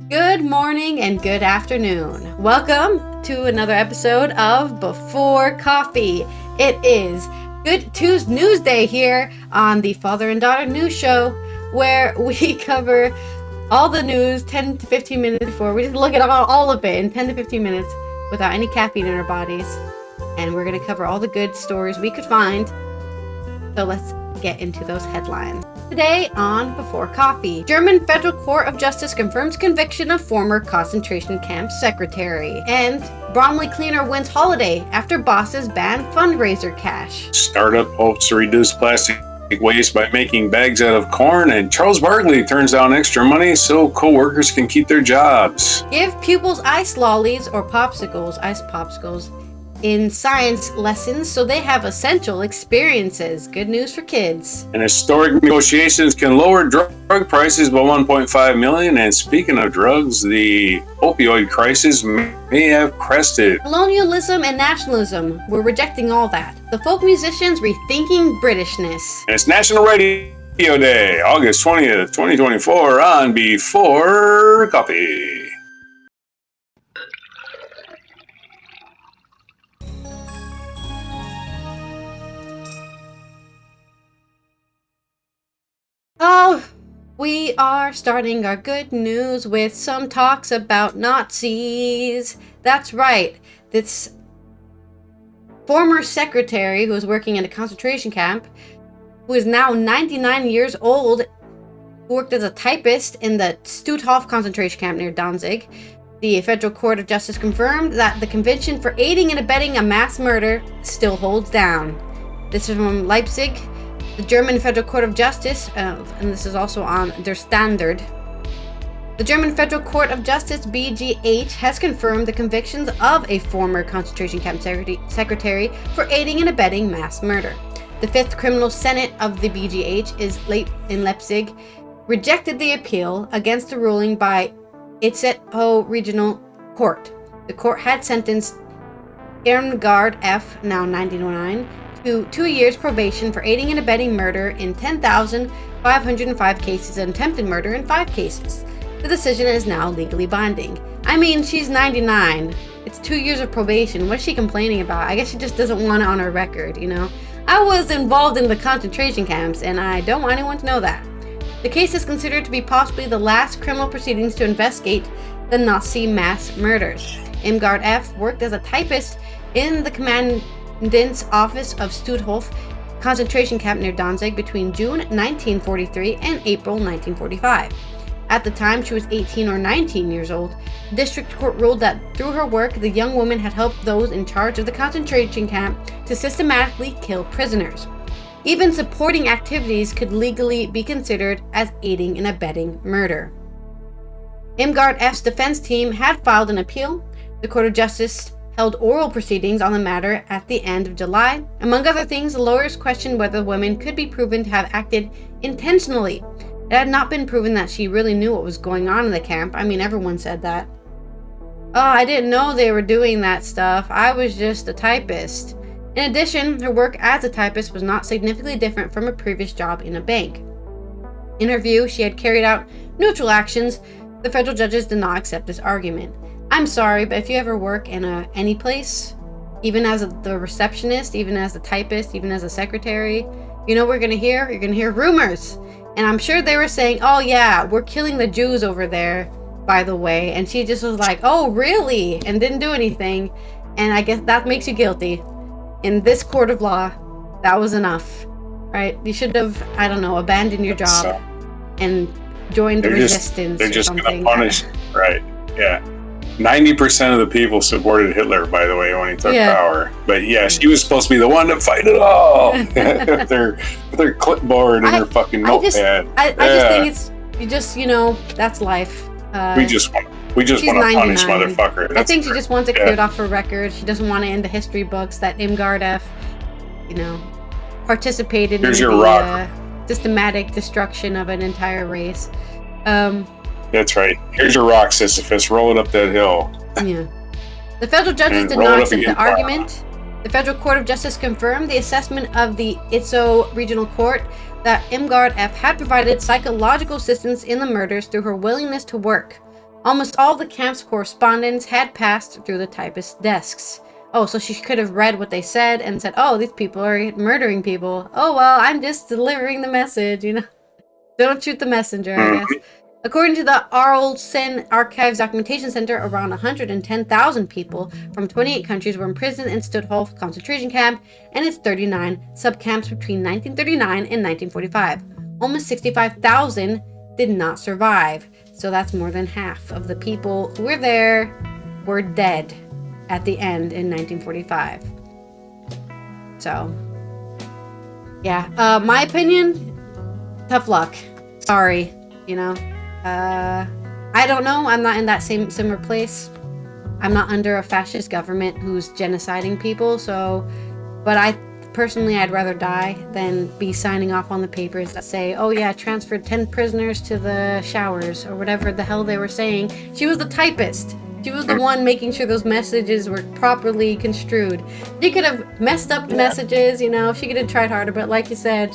Good morning and good afternoon. Welcome to another episode of Before Coffee. It is Good Tuesday News Day here on the Father and Daughter News Show, where we cover all the news 10 to 15 minutes before. We just look at all of it in 10 to 15 minutes without any caffeine in our bodies. And we're going to cover all the good stories we could find. So let's get into those headlines. Today on Before Coffee, German Federal Court of Justice confirms conviction of former concentration camp secretary. And Bromley cleaner wins holiday after bosses ban fundraiser cash. Startup hopes to reduce plastic waste by making bags out of corn, and Charles Barkley turns down extra money so co-workers can keep their jobs. Give pupils ice lollies or ice popsicles in science lessons so they have essential experiences. Good news for kids. And historic negotiations can lower drug prices by $1.5 million. And speaking of drugs, the opioid crisis may have crested. Colonialism and nationalism, we're rejecting all that. The folk musicians rethinking Britishness. And it's National Radio Day, August 20th, 2024 on Before Coffee. Oh, we are starting our good news with some talks about Nazis. That's right. This former secretary who was working in a concentration camp, who is now 99 years old, who worked as a typist in the Stutthof concentration camp near Danzig. The Federal Court of Justice confirmed that the conviction for aiding and abetting a mass murder still holds down. This is from Leipzig. The German Federal Court of Justice, and this is also on their standard. The German Federal Court of Justice, BGH, has confirmed the convictions of a former concentration camp secretary for aiding and abetting mass murder. The Fifth Criminal Senate of the BGH in Leipzig rejected the appeal against the ruling by Itzehoe Regional Court. The court had sentenced Irmgard F., now 99, to 2 years probation for aiding and abetting murder in 10,505 cases and attempted murder in 5 cases. The decision is now legally binding. I mean, she's 99. It's 2 years of probation. What is she complaining about? I guess she just doesn't want it on her record, you know? I was involved in the concentration camps, and I don't want anyone to know that. The case is considered to be possibly the last criminal proceedings to investigate the Nazi mass murders. Irmgard F. worked as a typist in the Commandant's Office of Stutthof concentration camp near Danzig between June 1943 and April 1945. At the time, she was 18 or 19 years old. The district court ruled that through her work, the young woman had helped those in charge of the concentration camp to systematically kill prisoners. Even supporting activities could legally be considered as aiding and abetting murder. Irmgard F's defense team had filed an appeal. The Court of Justice held oral proceedings on the matter at the end of July. Among other things, the lawyers questioned whether the woman could be proven to have acted intentionally. It had not been proven that she really knew what was going on in the camp. I mean, everyone said that. Oh, I didn't know they were doing that stuff. I was just a typist. In addition, her work as a typist was not significantly different from a previous job in a bank. In her view, she had carried out neutral actions. The federal judges did not accept this argument. I'm sorry, but if you ever work in any place, even as the receptionist, even as a typist, even as a secretary, you know what you're going to hear? You're going to hear rumors. And I'm sure they were saying, oh yeah, we're killing the Jews over there, by the way. And she just was like, oh really? And didn't do anything. And I guess that makes you guilty. In this court of law, that was enough, right? You should have, I don't know, abandoned your job and joined the resistance. They're just going to punish, right? Yeah. 90% of the people supported Hitler, by the way, when he took power. But yeah, she was supposed to be the one to fight it all with their clipboard and her fucking notepad. I just think it's that's life. We just want to punish motherfucker. I think she just wants it cleared off her record. She doesn't want it in the history books that Irmgard F. participated in the systematic destruction of an entire race. That's right. Here's your rock, Sisyphus. Roll it up that hill. Yeah. The federal judges did not accept the argument. The Federal Court of Justice confirmed the assessment of the Itzehoe Regional Court that Irmgard F. had provided psychological assistance in the murders through her willingness to work. Almost all the camp's correspondence had passed through the typist's desks. Oh, so she could have read what they said and said, oh, these people are murdering people. Oh, well, I'm just delivering the message, you know. Don't shoot the messenger, I guess. According to the Arlsen Archives Documentation Center, around 110,000 people from 28 countries were imprisoned in Stutthof concentration camp and its 39 subcamps between 1939 and 1945. Almost 65,000 did not survive. So that's more than half of the people who were there were dead at the end in 1945. So, yeah, my opinion, tough luck. Sorry, you know. I don't know. I'm not in that similar place. I'm not under a fascist government who's genociding people. So, but I'd rather die than be signing off on the papers that say, oh yeah, transferred 10 prisoners to the showers or whatever the hell they were saying. She was the typist. She was the one making sure those messages were properly construed. She could have messed up the messages, you know, she could have tried harder, but like you said,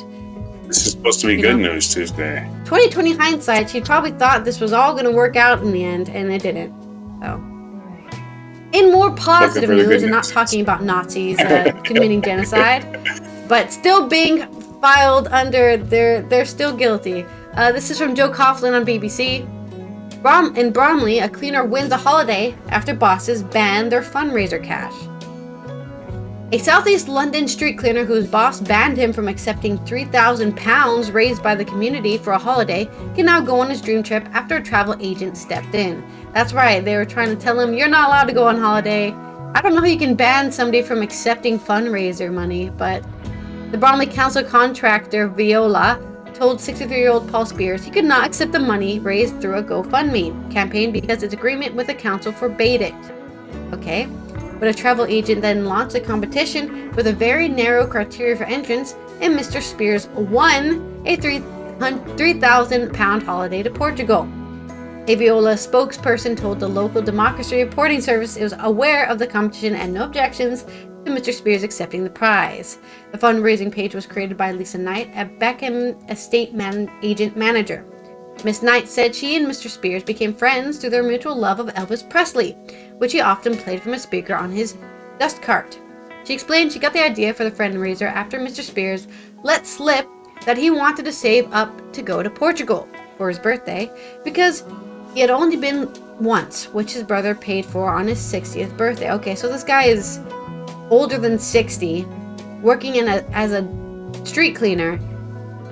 this is supposed to be good news Tuesday. 2020 hindsight, she probably thought this was all going to work out in the end, and it didn't. So, in more positive news, and not talking about Nazis committing genocide, but still being filed under, they're still guilty. This is from Joe Coughlin on BBC. In Bromley, a cleaner wins a holiday after bosses ban their fundraiser cash. A southeast London street cleaner whose boss banned him from accepting £3,000 raised by the community for a holiday can now go on his dream trip after a travel agent stepped in. That's right, they were trying to tell him, you're not allowed to go on holiday. I don't know how you can ban somebody from accepting fundraiser money, but the Bromley Council contractor Viola told 63-year-old Paul Spears he could not accept the money raised through a GoFundMe campaign because its agreement with the council forbade it. Okay, but a travel agent then launched a competition with a very narrow criteria for entrance, and Mr. Spears won a £3,000 holiday to Portugal. A Viola spokesperson told the local Democracy Reporting Service it was aware of the competition and no objections to Mr. Spears accepting the prize. The fundraising page was created by Lisa Knight, a Beckham estate agent manager. Miss Knight said she and Mr. Spears became friends through their mutual love of Elvis Presley, which he often played from a speaker on his dust cart. She explained she got the idea for the fundraiser after Mr. Spears let slip that he wanted to save up to go to Portugal for his birthday because he had only been once, which his brother paid for on his 60th birthday. Okay, so this guy is older than 60, working as a street cleaner,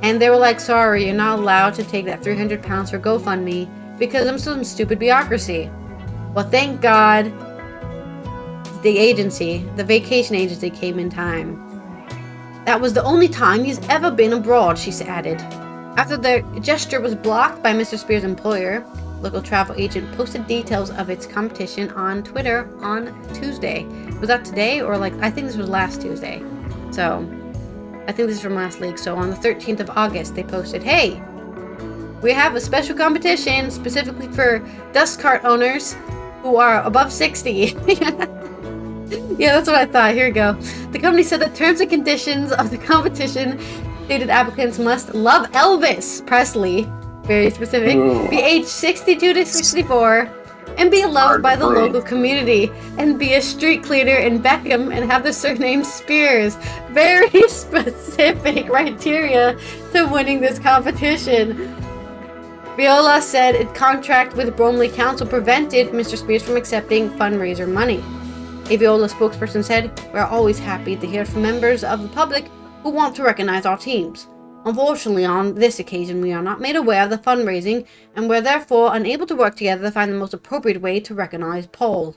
and they were like, sorry, you're not allowed to take that £300 for GoFundMe because of some stupid bureaucracy. Well, thank God the vacation agency came in time. That was the only time he's ever been abroad, she added. After the gesture was blocked by Mr. Spears' employer, local travel agent posted details of its competition on Twitter on Tuesday. Was that today or I think this was last Tuesday. So, I think this is from last week. So on the 13th of August, they posted, hey, we have a special competition specifically for dust cart owners who are above 60. Yeah, that's what I thought. Here we go. The company said the terms and conditions of the competition stated applicants must love Elvis Presley, very specific, be aged 62 to 64, and be loved by the local community, and be a street cleaner in Beckham and have the surname Spears. Very specific criteria to winning this competition. Viola said its contract with Bromley Council prevented Mr. Spears from accepting fundraiser money. A Viola spokesperson said, "We're always happy to hear from members of the public who want to recognize our teams. Unfortunately, on this occasion, we are not made aware of the fundraising, and we're therefore unable to work together to find the most appropriate way to recognize Paul.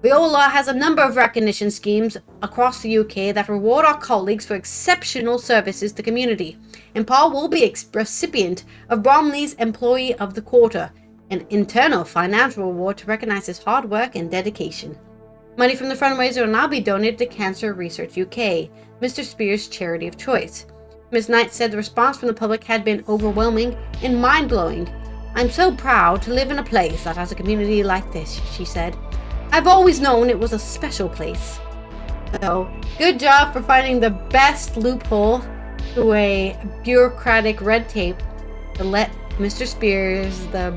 Viola has a number of recognition schemes across the UK that reward our colleagues for exceptional services to the community, and Paul will be a recipient of Bromley's Employee of the Quarter, an internal financial reward to recognize his hard work and dedication. Money from the fundraiser will now be donated to Cancer Research UK, Mr. Spears' charity of choice." Ms. Knight said the response from the public had been overwhelming and mind-blowing. "I'm so proud to live in a place that has a community like this," she said. "I've always known it was a special place." So, good job for finding the best loophole to a bureaucratic red tape to let Mr. Spears, the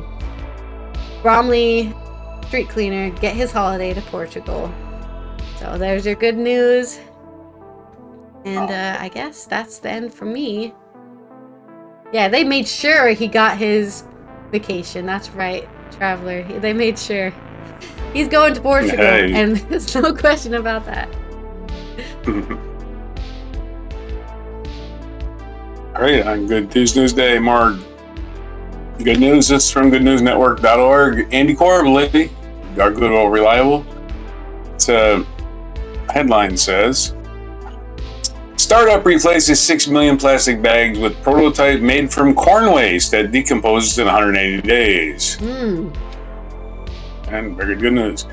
Bromley Streetcleaner get his holiday to Portugal. So there's your good news. And I guess that's the end for me. Yeah, they made sure he got his vacation. That's right, Traveler. They made sure. He's going to Portugal, and there's no question about that. All right, on Good Tuesday, more good news. This is from goodnewsnetwork.org. Andy Corbally, our good old reliable. It's a headline says, startup replaces 6 million plastic bags with prototype made from corn waste that decomposes in 180 days. And very good news.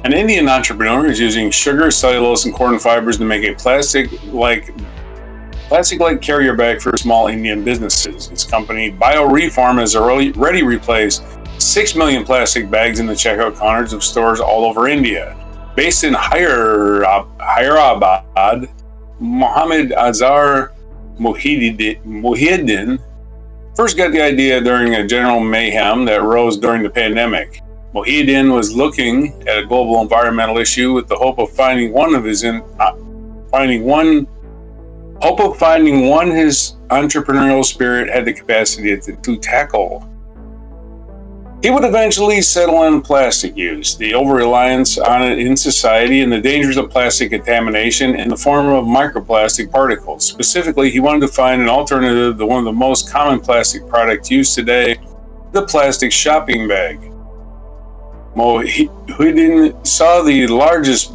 An Indian entrepreneur is using sugar, cellulose, and corn fibers to make a plastic-like carrier bag for small Indian businesses. His company, BioReform, has already replaced 6 million plastic bags in the checkout counters of stores all over India. Based in Hyderabad, Mohammed Azhar Muhyiddin first got the idea during a general mayhem that rose during the pandemic. Muhyiddin was looking at a global environmental issue with the hope of finding one his entrepreneurial spirit had the capacity to tackle. He would eventually settle on plastic use, the over-reliance on it in society, and the dangers of plastic contamination in the form of microplastic particles. Specifically, he wanted to find an alternative to one of the most common plastic products used today, the plastic shopping bag. Muhyiddin saw the largest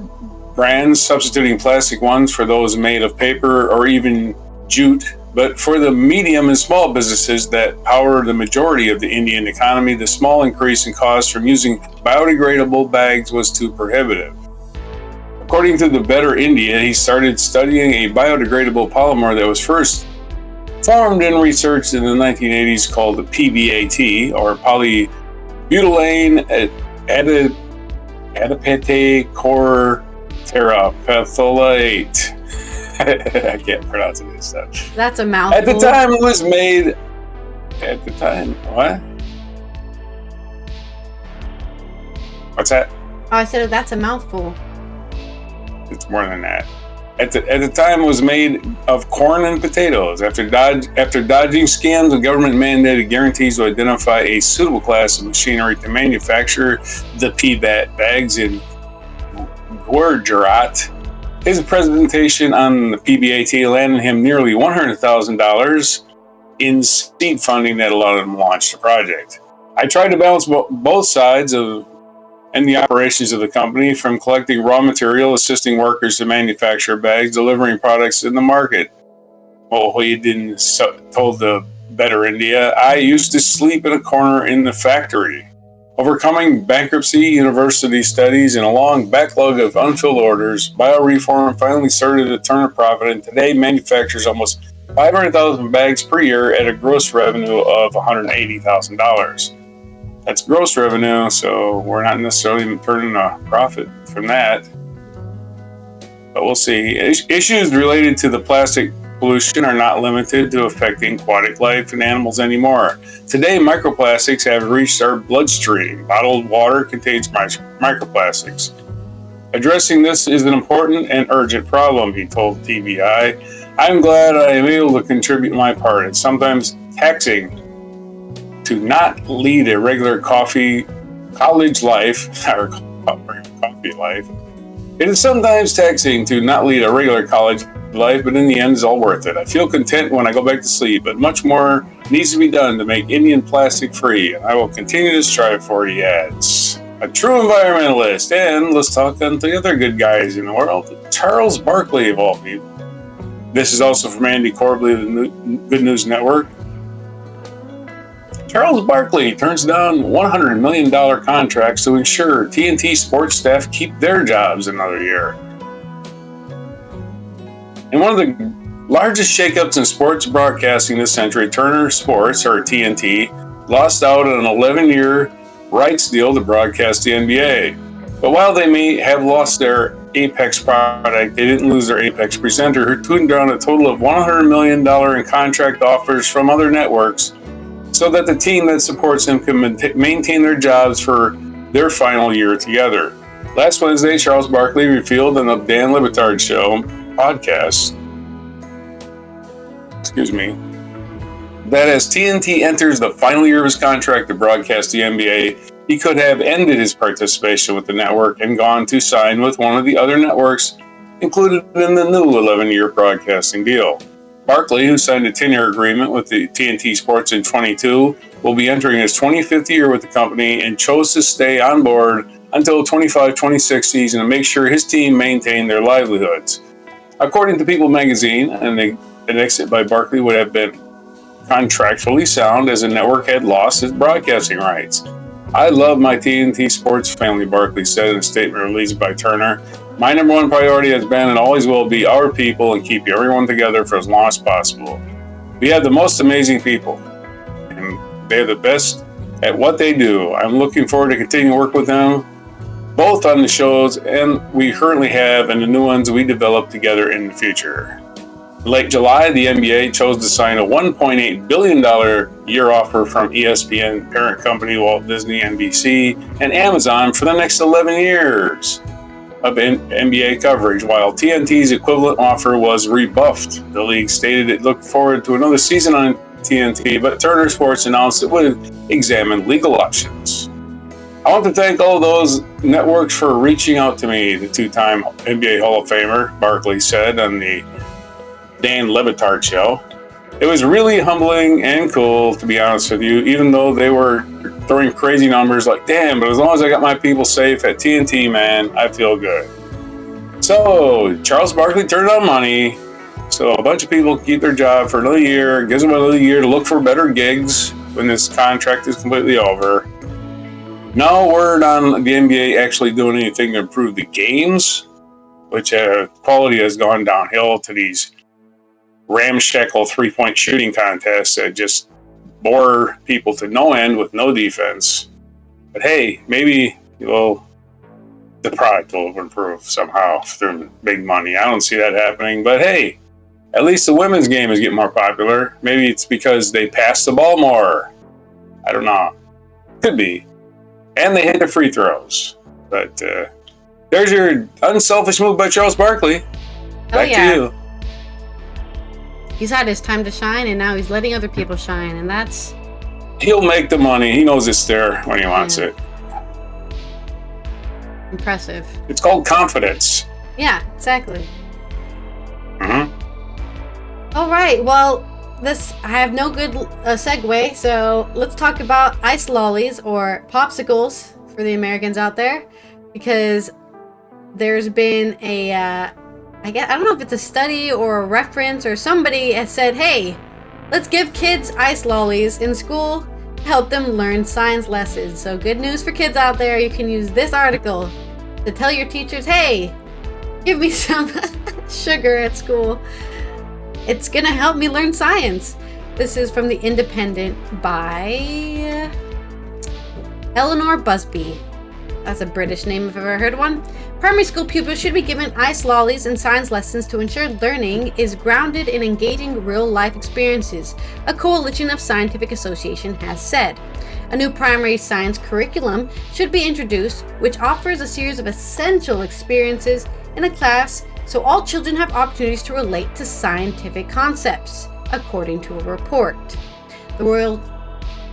brands substituting plastic ones for those made of paper or even jute, but for the medium and small businesses that power the majority of the Indian economy, the small increase in cost from using biodegradable bags was too prohibitive. According to the Better India, he started studying a biodegradable polymer that was first formed and researched in the 1980s called the PBAT, or polybutylene adipate core terephthalate. I can't pronounce any of this stuff. That's a mouthful. At the time it was made. At the time, what? What's that? Oh, I said that's a mouthful. It's more than that. At the time, it was made of corn and potatoes. After dodging scams and government-mandated guarantees to identify a suitable class of machinery to manufacture the PBAT bags in Gujarat, his presentation on the PBAT landed him nearly $100,000 in seed funding that allowed him to launch the project. I tried to balance both sides and the operations of the company, from collecting raw material, assisting workers to manufacture bags, delivering products in the market. Muhyiddin told the Better India, I used to sleep in a corner in the factory. Overcoming bankruptcy, university studies, and a long backlog of unfilled orders, BioReform finally started to turn a profit, and today manufactures almost 500,000 bags per year at a gross revenue of $180,000. That's gross revenue, so we're not necessarily turning a profit from that. But we'll see. Issues related to the plastic pollution are not limited to affecting aquatic life and animals anymore. Today, microplastics have reached our bloodstream. Bottled water contains microplastics. Addressing this is an important and urgent problem, he told TBI. I'm glad I am able to contribute my part. It's sometimes taxing to not lead a regular college life, or coffee life. It is sometimes taxing to not lead a regular college life, but in the end, it's all worth it. I feel content when I go back to sleep, but much more needs to be done to make Indian plastic free, and I will continue to strive for it, he adds. A true environmentalist, and let's talk on the other good guys in the world, Charles Barkley of all people. This is also from Andy Corbally of the Good News Network. Charles Barkley turns down $100 million contracts to ensure TNT sports staff keep their jobs another year. In one of the largest shakeups in sports broadcasting this century, Turner Sports, or TNT, lost out on an 11-year rights deal to broadcast the NBA. But while they may have lost their Apex product, they didn't lose their Apex presenter, who turned down a total of $100 million in contract offers from other networks so that the team that supports him can maintain their jobs for their final year together. Last Wednesday, Charles Barkley revealed on the Dan Le Batard Show podcast, that as TNT enters the final year of his contract to broadcast the NBA, he could have ended his participation with the network and gone to sign with one of the other networks included in the new 11-year broadcasting deal. Barkley, who signed a 10-year agreement with the TNT Sports in 22, will be entering his 25th year with the company and chose to stay on board until the 25-26 season to make sure his team maintained their livelihoods. According to People magazine, an exit by Barkley would have been contractually sound as the network had lost its broadcasting rights. "I love my TNT Sports family," Barkley said in a statement released by Turner. "My number one priority has been and always will be our people and keep everyone together for as long as possible. We have the most amazing people, and they're the best at what they do. I'm looking forward to continuing to work with them, both on the shows and we currently have and the new ones we develop together in the future." In late July, the NBA chose to sign a $1.8 billion year offer from ESPN parent company Walt Disney, NBC, and Amazon for the next 11 years of NBA coverage, while TNT's equivalent offer was rebuffed. The league stated it looked forward to another season on TNT, but Turner Sports announced it would examine legal options. "I want to thank all those networks for reaching out to me," the two-time NBA Hall of Famer Barkley said on the Dan Le Batard Show. "It was really humbling and cool, to be honest with you, even though they were throwing crazy numbers like, damn, but as long as I got my people safe at TNT, man, I feel good." So, Charles Barkley turned on money, so a bunch of people keep their job for another year, gives them another year to look for better gigs when this contract is completely over. No word on the NBA actually doing anything to improve the games, which quality has gone downhill to these ramshackle three-point shooting contests that just bore people to no end with no defense. But hey, maybe the product will improve somehow through big money. I don't see that happening, but hey, at least the women's game is getting more popular. Maybe it's because they pass the ball more. I don't know. Could be. And they hit the free throws. But there's your unselfish move by Charles Barkley. Back to you. He's had his time to shine, and now he's letting other people shine, and that's... He'll make the money. He knows it's there when he wants it. Impressive. It's called confidence. Yeah, exactly. Mm-hmm. All right, well, I have no good segue, so let's talk about ice lollies, or popsicles, for the Americans out there, because there's been a... I don't know if it's a study or a reference or somebody has said, hey, let's give kids ice lollies in school to help them learn science lessons. So good news for kids out there. You can use this article to tell your teachers, hey, give me some sugar at school. It's going to help me learn science. This is from The Independent by Eleanor Busby. That's a British name if I've ever heard one. Primary school pupils should be given ice lollies and science lessons to ensure learning is grounded in engaging real-life experiences, a coalition of scientific association has said. A new primary science curriculum should be introduced, which offers a series of essential experiences in a class so all children have opportunities to relate to scientific concepts, according to a report. The Royal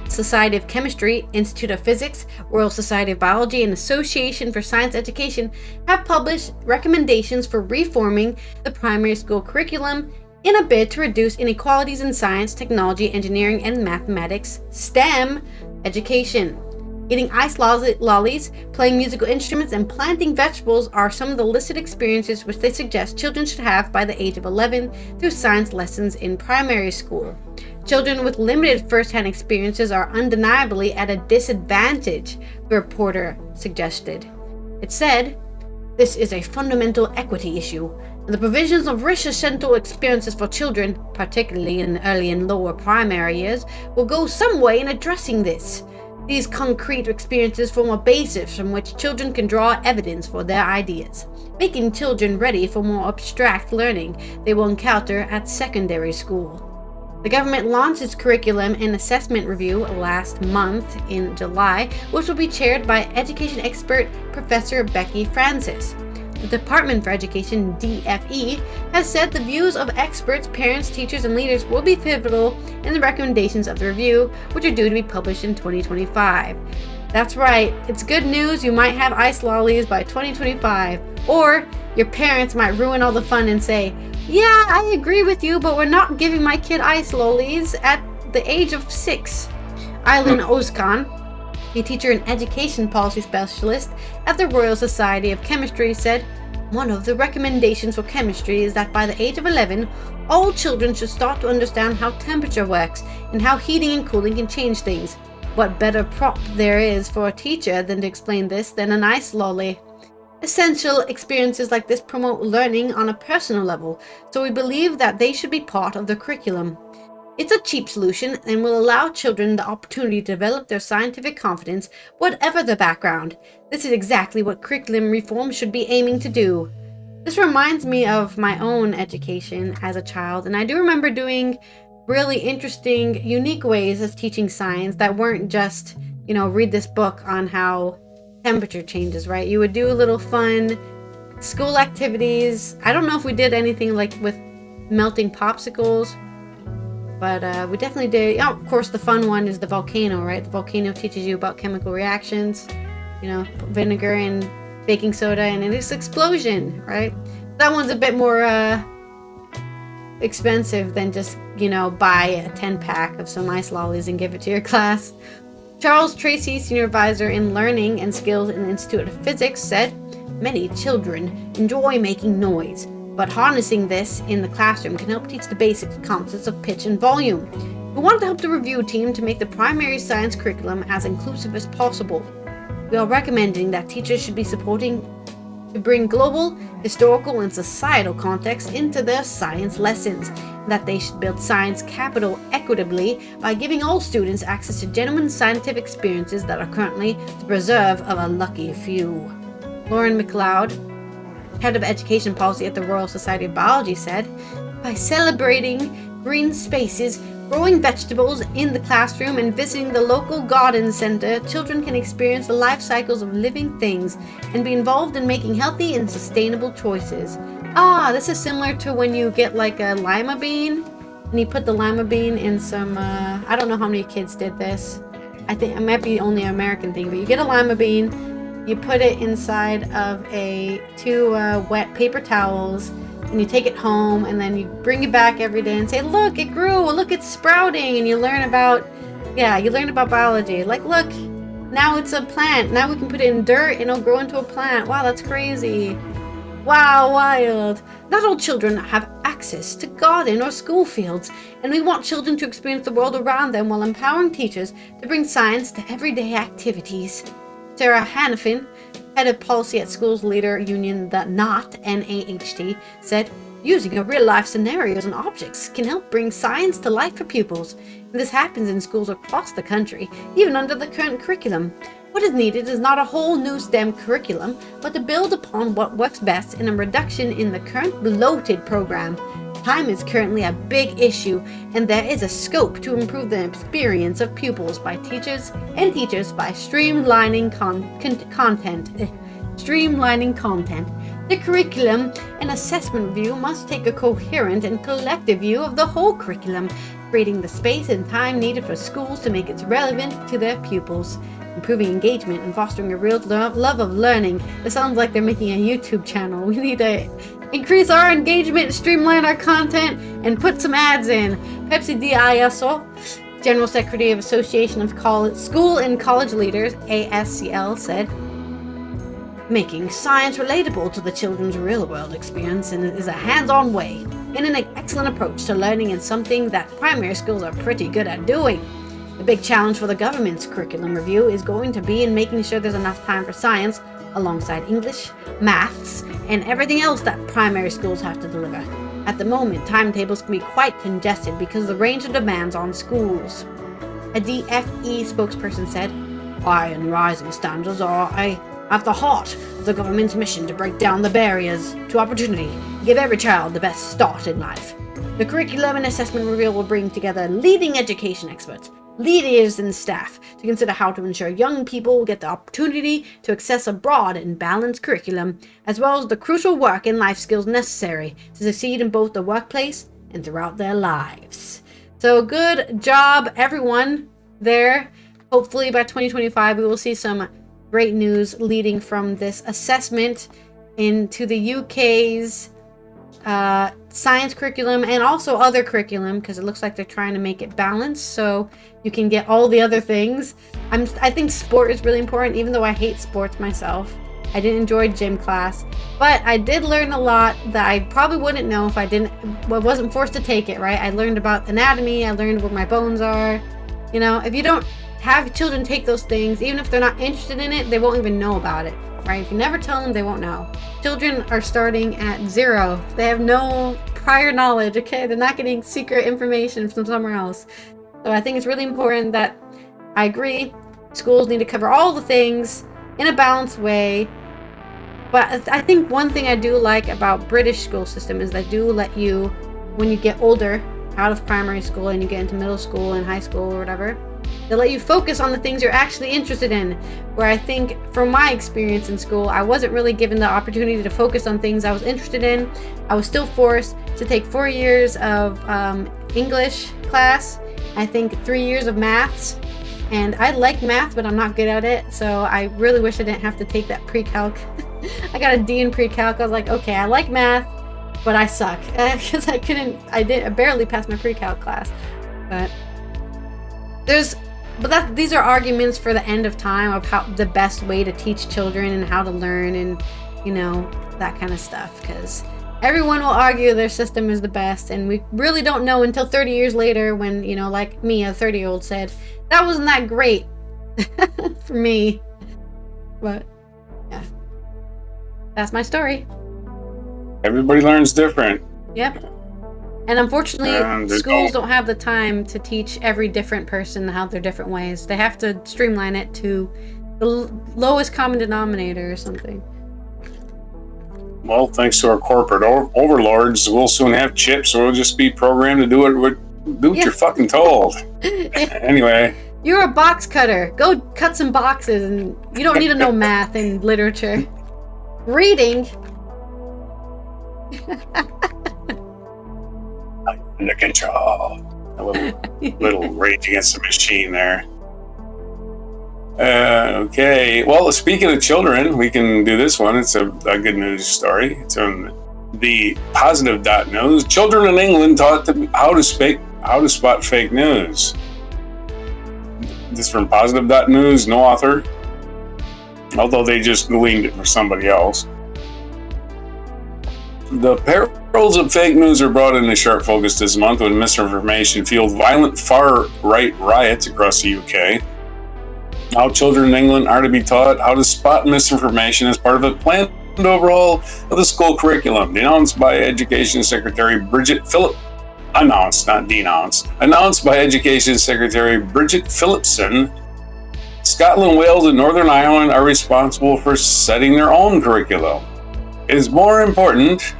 Society of Chemistry, Institute of Physics, Royal Society of Biology, and Association for Science Education have published recommendations for reforming the primary school curriculum in a bid to reduce inequalities in science, technology, engineering, and mathematics (STEM) education. Eating ice lollies, playing musical instruments, and planting vegetables are some of the listed experiences which they suggest children should have by the age of 11 through science lessons in primary school. Children with limited first-hand experiences are undeniably at a disadvantage, the reporter suggested. It said, "This is a fundamental equity issue, and the provisions of rich essential experiences for children, particularly in the early and lower primary years, will go some way in addressing this. These concrete experiences form a basis from which children can draw evidence for their ideas, making children ready for more abstract learning they will encounter at secondary school." The government launched its curriculum and assessment review last month in July, which will be chaired by education expert Professor Becky Francis. The Department for Education, DFE, has said the views of experts, parents, teachers, and leaders will be pivotal in the recommendations of the review, which are due to be published in 2025. That's right, it's good news. You might have ice lollies by 2025, or your parents might ruin all the fun and say, "Yeah, I agree with you, but we're not giving my kid ice lollies at the age of 6. Eileen Ozkan, a teacher and education policy specialist at the Royal Society of Chemistry, said, "One of the recommendations for chemistry is that by the age of 11, all children should start to understand how temperature works and how heating and cooling can change things. What better prop there is for a teacher than to explain this than an ice lolly?" Essential experiences like this promote learning on a personal level, so we believe that they should be part of the curriculum. It's a cheap solution and will allow children the opportunity to develop their scientific confidence, whatever their background. This is exactly what curriculum reform should be aiming to do. This reminds me of my own education as a child, and I do remember doing really interesting, unique ways of teaching science that weren't just, read this book on how temperature changes, right? You would do little fun school activities. I don't know if we did anything like with melting popsicles, but we definitely did. Oh, of course, the fun one is the volcano, right? The volcano teaches you about chemical reactions, vinegar and baking soda, and it's explosion, right? That one's a bit more expensive than just, buy a 10-pack of some ice lollies and give it to your class. Charles Tracy, Senior Advisor in Learning and Skills in the Institute of Physics, said, "Many children enjoy making noise, but harnessing this in the classroom can help teach the basic concepts of pitch and volume. We want to help the review team to make the primary science curriculum as inclusive as possible. We are recommending that teachers should be supporting to bring global, historical, and societal context into their science lessons, and that they should build science capital equitably by giving all students access to genuine scientific experiences that are currently the preserve of a lucky few." Lauren McLeod, head of education policy at the Royal Society of Biology, said, "By celebrating green spaces, growing vegetables in the classroom, and visiting the local garden center, children can experience the life cycles of living things and be involved in making healthy and sustainable choices." This is similar to when you get like a lima bean and you put the lima bean in some, I don't know how many kids did this. I think it might be only an American thing, but you get a lima bean, you put it inside of two wet paper towels, and you take it home, and then you bring it back every day and say, "Look, it grew. Look, it's sprouting." And you learn about biology. Like, look, now it's a plant. Now we can put it in dirt and it'll grow into a plant. Wow, that's crazy. Wow, wild. Not all children have access to garden or school fields, and we want children to experience the world around them while empowering teachers to bring science to everyday activities. Sarah Hannafin, head of policy at Schools Leader Union, the NAHT, N-A-H-T, said, "Using real-life scenarios and objects can help bring science to life for pupils. And this happens in schools across the country, even under the current curriculum. What is needed is not a whole new STEM curriculum, but to build upon what works best in a reduction in the current bloated program. Time is currently a big issue, and there is a scope to improve the experience of pupils by teachers by streamlining content. The curriculum and assessment review must take a coherent and collective view of the whole curriculum, creating the space and time needed for schools to make it relevant to their pupils, improving engagement and fostering a real love of learning." It sounds like they're making a YouTube channel. We need to increase our engagement, streamline our content, and put some ads in. Pepsi DISO, General Secretary of Association of School and College Leaders, ASCL, said, "Making science relatable to the children's real-world experience is a hands-on way and an excellent approach to learning, and something that primary schools are pretty good at doing. The big challenge for the government's curriculum review is going to be in making sure there's enough time for science alongside English, maths, and everything else that primary schools have to deliver. At the moment, timetables can be quite congested because of the range of demands on schools." A DFE spokesperson said, "High and rising standards are at the heart of the government's mission to break down the barriers to opportunity, give every child the best start in life. The curriculum and assessment reveal will bring together leading education experts, leaders, and staff to consider how to ensure young people get the opportunity to access a broad and balanced curriculum, as well as the crucial work and life skills necessary to succeed in both the workplace and throughout their lives. So good job, everyone there. Hopefully by 2025, we will see some great news leading from this assessment into the UK's science curriculum and also other curriculum, because it looks like they're trying to make it balanced so you can get all the other things. I think sport is really important, even though I hate sports myself. I didn't enjoy gym class, but I did learn a lot that I probably wouldn't know if I wasn't forced to take it, right? I learned about anatomy, I learned where my bones are. You know, if you don't have children take those things, even if they're not interested in it, they won't even know about it, right? If you never tell them, they won't know. Children are starting at 0. They have no prior knowledge, okay? They're not getting secret information from somewhere else. So I think it's really important that, I agree, schools need to cover all the things in a balanced way. But I think one thing I do like about British school system is they do let you, when you get older, out of primary school and you get into middle school and high school or whatever, they let you focus on the things you're actually interested in. Where I think, from my experience in school, I wasn't really given the opportunity to focus on things I was interested in. I was still forced to take 4 years of English class, I think 3 years of maths. And I like math, but I'm not good at it. So I really wish I didn't have to take that pre-calc. I got a D in pre-calc. I was like, okay, I like math, but I suck. Because I barely passed my pre-calc class. But these are arguments for the end of time of how the best way to teach children and how to learn and, you know, that kind of stuff. Because everyone will argue their system is the best, and we really don't know until 30 years later when, you know, like me, a 30-year-old said, that wasn't that great for me. But, yeah. That's my story. Everybody learns different. Yep. And unfortunately, schools don't have the time to teach every different person how their different ways. They have to streamline it to the lowest common denominator or something. Well, thanks to our corporate overlords, we'll soon have chips, so we'll just be programmed to do what you're fucking told. Anyway. You're a box cutter. Go cut some boxes, and you don't need to know math and literature. Reading. Under control. A little Rage Against the Machine there. Okay. Well, speaking of children, we can do this one. It's a good news story. It's on the positive.news. Children in England taught how to spot fake news. This is from positive.news, no author, although they just gleaned it for somebody else. The perils of fake news are brought into sharp focus this month when misinformation fueled violent far-right riots across the UK. How children in England are to be taught how to spot misinformation as part of a planned overhaul of the school curriculum, announced by Education Secretary Bridget Phillipson. Announced by Education Secretary Bridget Phillipson. Scotland, Wales, and Northern Ireland are responsible for setting their own curriculum. It is more important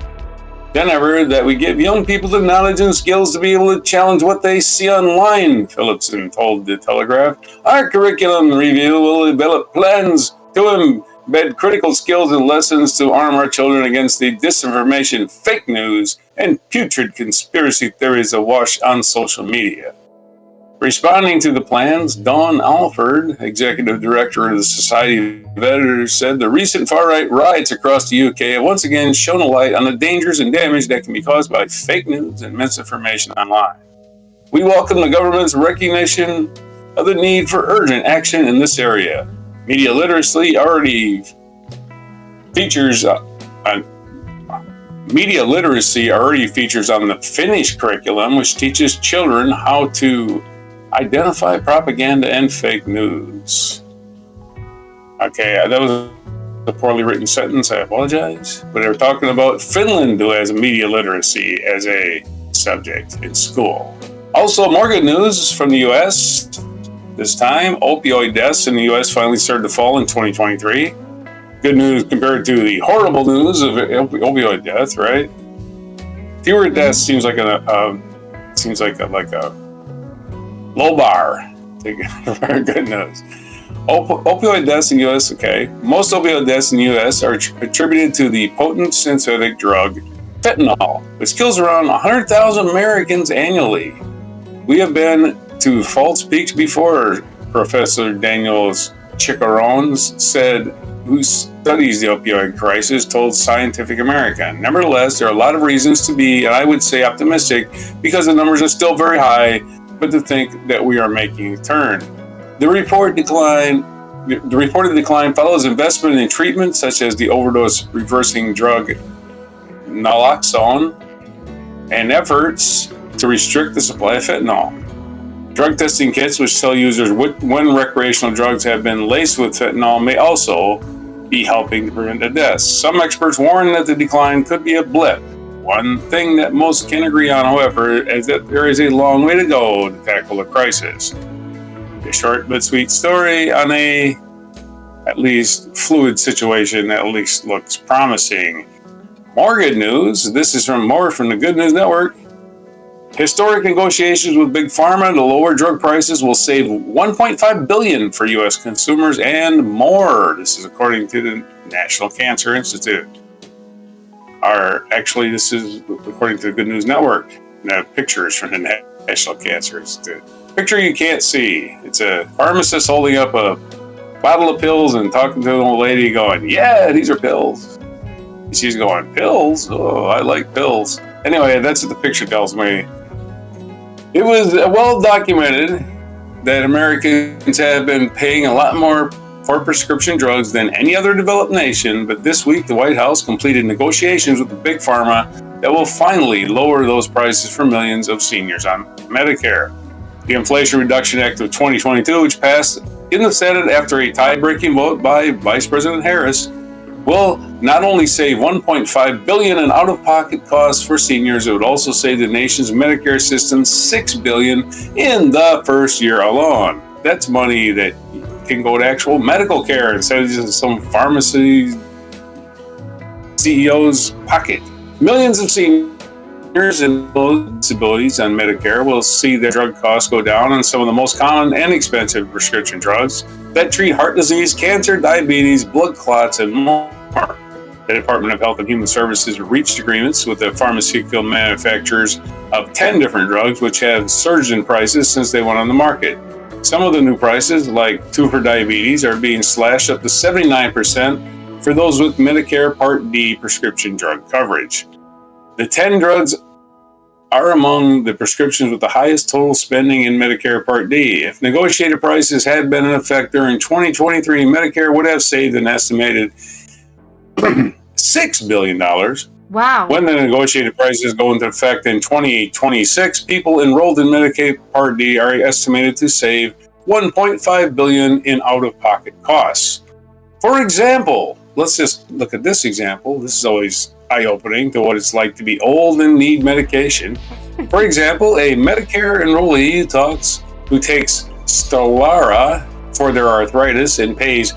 than ever that we give young people the knowledge and skills to be able to challenge what they see online, Phillipson told The Telegraph. Our curriculum review will develop plans to embed critical skills and lessons to arm our children against the disinformation, fake news, and putrid conspiracy theories awash on social media. Responding to the plans, Dawn Alford, executive director of the Society of Editors, said the recent far-right riots across the UK have once again shown a light on the dangers and damage that can be caused by fake news and misinformation online. We welcome the government's recognition of the need for urgent action in this area. Media literacy already features on the Finnish curriculum, which teaches children how to identify propaganda and fake news. Okay, that was a poorly written sentence. I apologize. But they were talking about Finland, who has media literacy as a subject in school. Also, more good news from the U.S. This time, opioid deaths in the U.S. finally started to fall in 2023. Good news compared to the horrible news of opioid death, right? Fewer deaths seems like a low bar. Very good news. Opioid deaths in the U.S. Okay, most opioid deaths in the U.S. are attributed to the potent synthetic drug fentanyl, which kills around 100,000 Americans annually. We have been to false peaks before, Professor Daniel Chickarones said, who studies the opioid crisis, told Scientific American. Nevertheless, there are a lot of reasons to be, and I would say optimistic, because the numbers are still very high, but to think that we are making a turn. The reported decline follows investment in treatment such as the overdose reversing drug naloxone and efforts to restrict the supply of fentanyl. Drug testing kits which tell users when recreational drugs have been laced with fentanyl may also be helping to prevent the deaths. Some experts warn that the decline could be a blip. One thing that most can agree on, however, is that there is a long way to go to tackle the crisis. A short but sweet story on a, at least, fluid situation that at least looks promising. More good news. This is from the Good News Network. Historic negotiations with Big Pharma to lower drug prices will save $1.5 billion for U.S. consumers and more. This is according to the National Cancer Institute. This is according to the Good News Network. Now, pictures from the National Cancer Institute. Picture you can't see. It's a pharmacist holding up a bottle of pills and talking to an old lady going, yeah, these are pills. She's going, pills? Oh, I like pills. Anyway, that's what the picture tells me. It was well documented that Americans have been paying a lot more for prescription drugs than any other developed nation, but this week the White House completed negotiations with the Big Pharma that will finally lower those prices for millions of seniors on Medicare. The Inflation Reduction Act of 2022, which passed in the Senate after a tie-breaking vote by Vice President Harris, will not only save $1.5 billion in out-of-pocket costs for seniors, it would also save the nation's Medicare system $6 billion in the first year alone. That's money that can go to actual medical care instead of just some pharmacy CEO's pocket. Millions of seniors and disabilities on Medicare will see their drug costs go down on some of the most common and expensive prescription drugs that treat heart disease, cancer, diabetes, blood clots, and more. The Department of Health and Human Services reached agreements with the pharmaceutical manufacturers of 10 different drugs, which have surged in prices since they went on the market. Some of the new prices, like 2 for diabetes, are being slashed up to 79% for those with Medicare Part D prescription drug coverage. The 10 drugs are among the prescriptions with the highest total spending in Medicare Part D. If negotiated prices had been in effect during 2023, Medicare would have saved an estimated $6 billion. Wow. When the negotiated prices go into effect in 2026, people enrolled in Medicaid Part D are estimated to save $1.5 billion in out-of-pocket costs. For example, let's just look at this example. This is always eye-opening to what it's like to be old and need medication. For example, a Medicare enrollee who takes Stelara for their arthritis and pays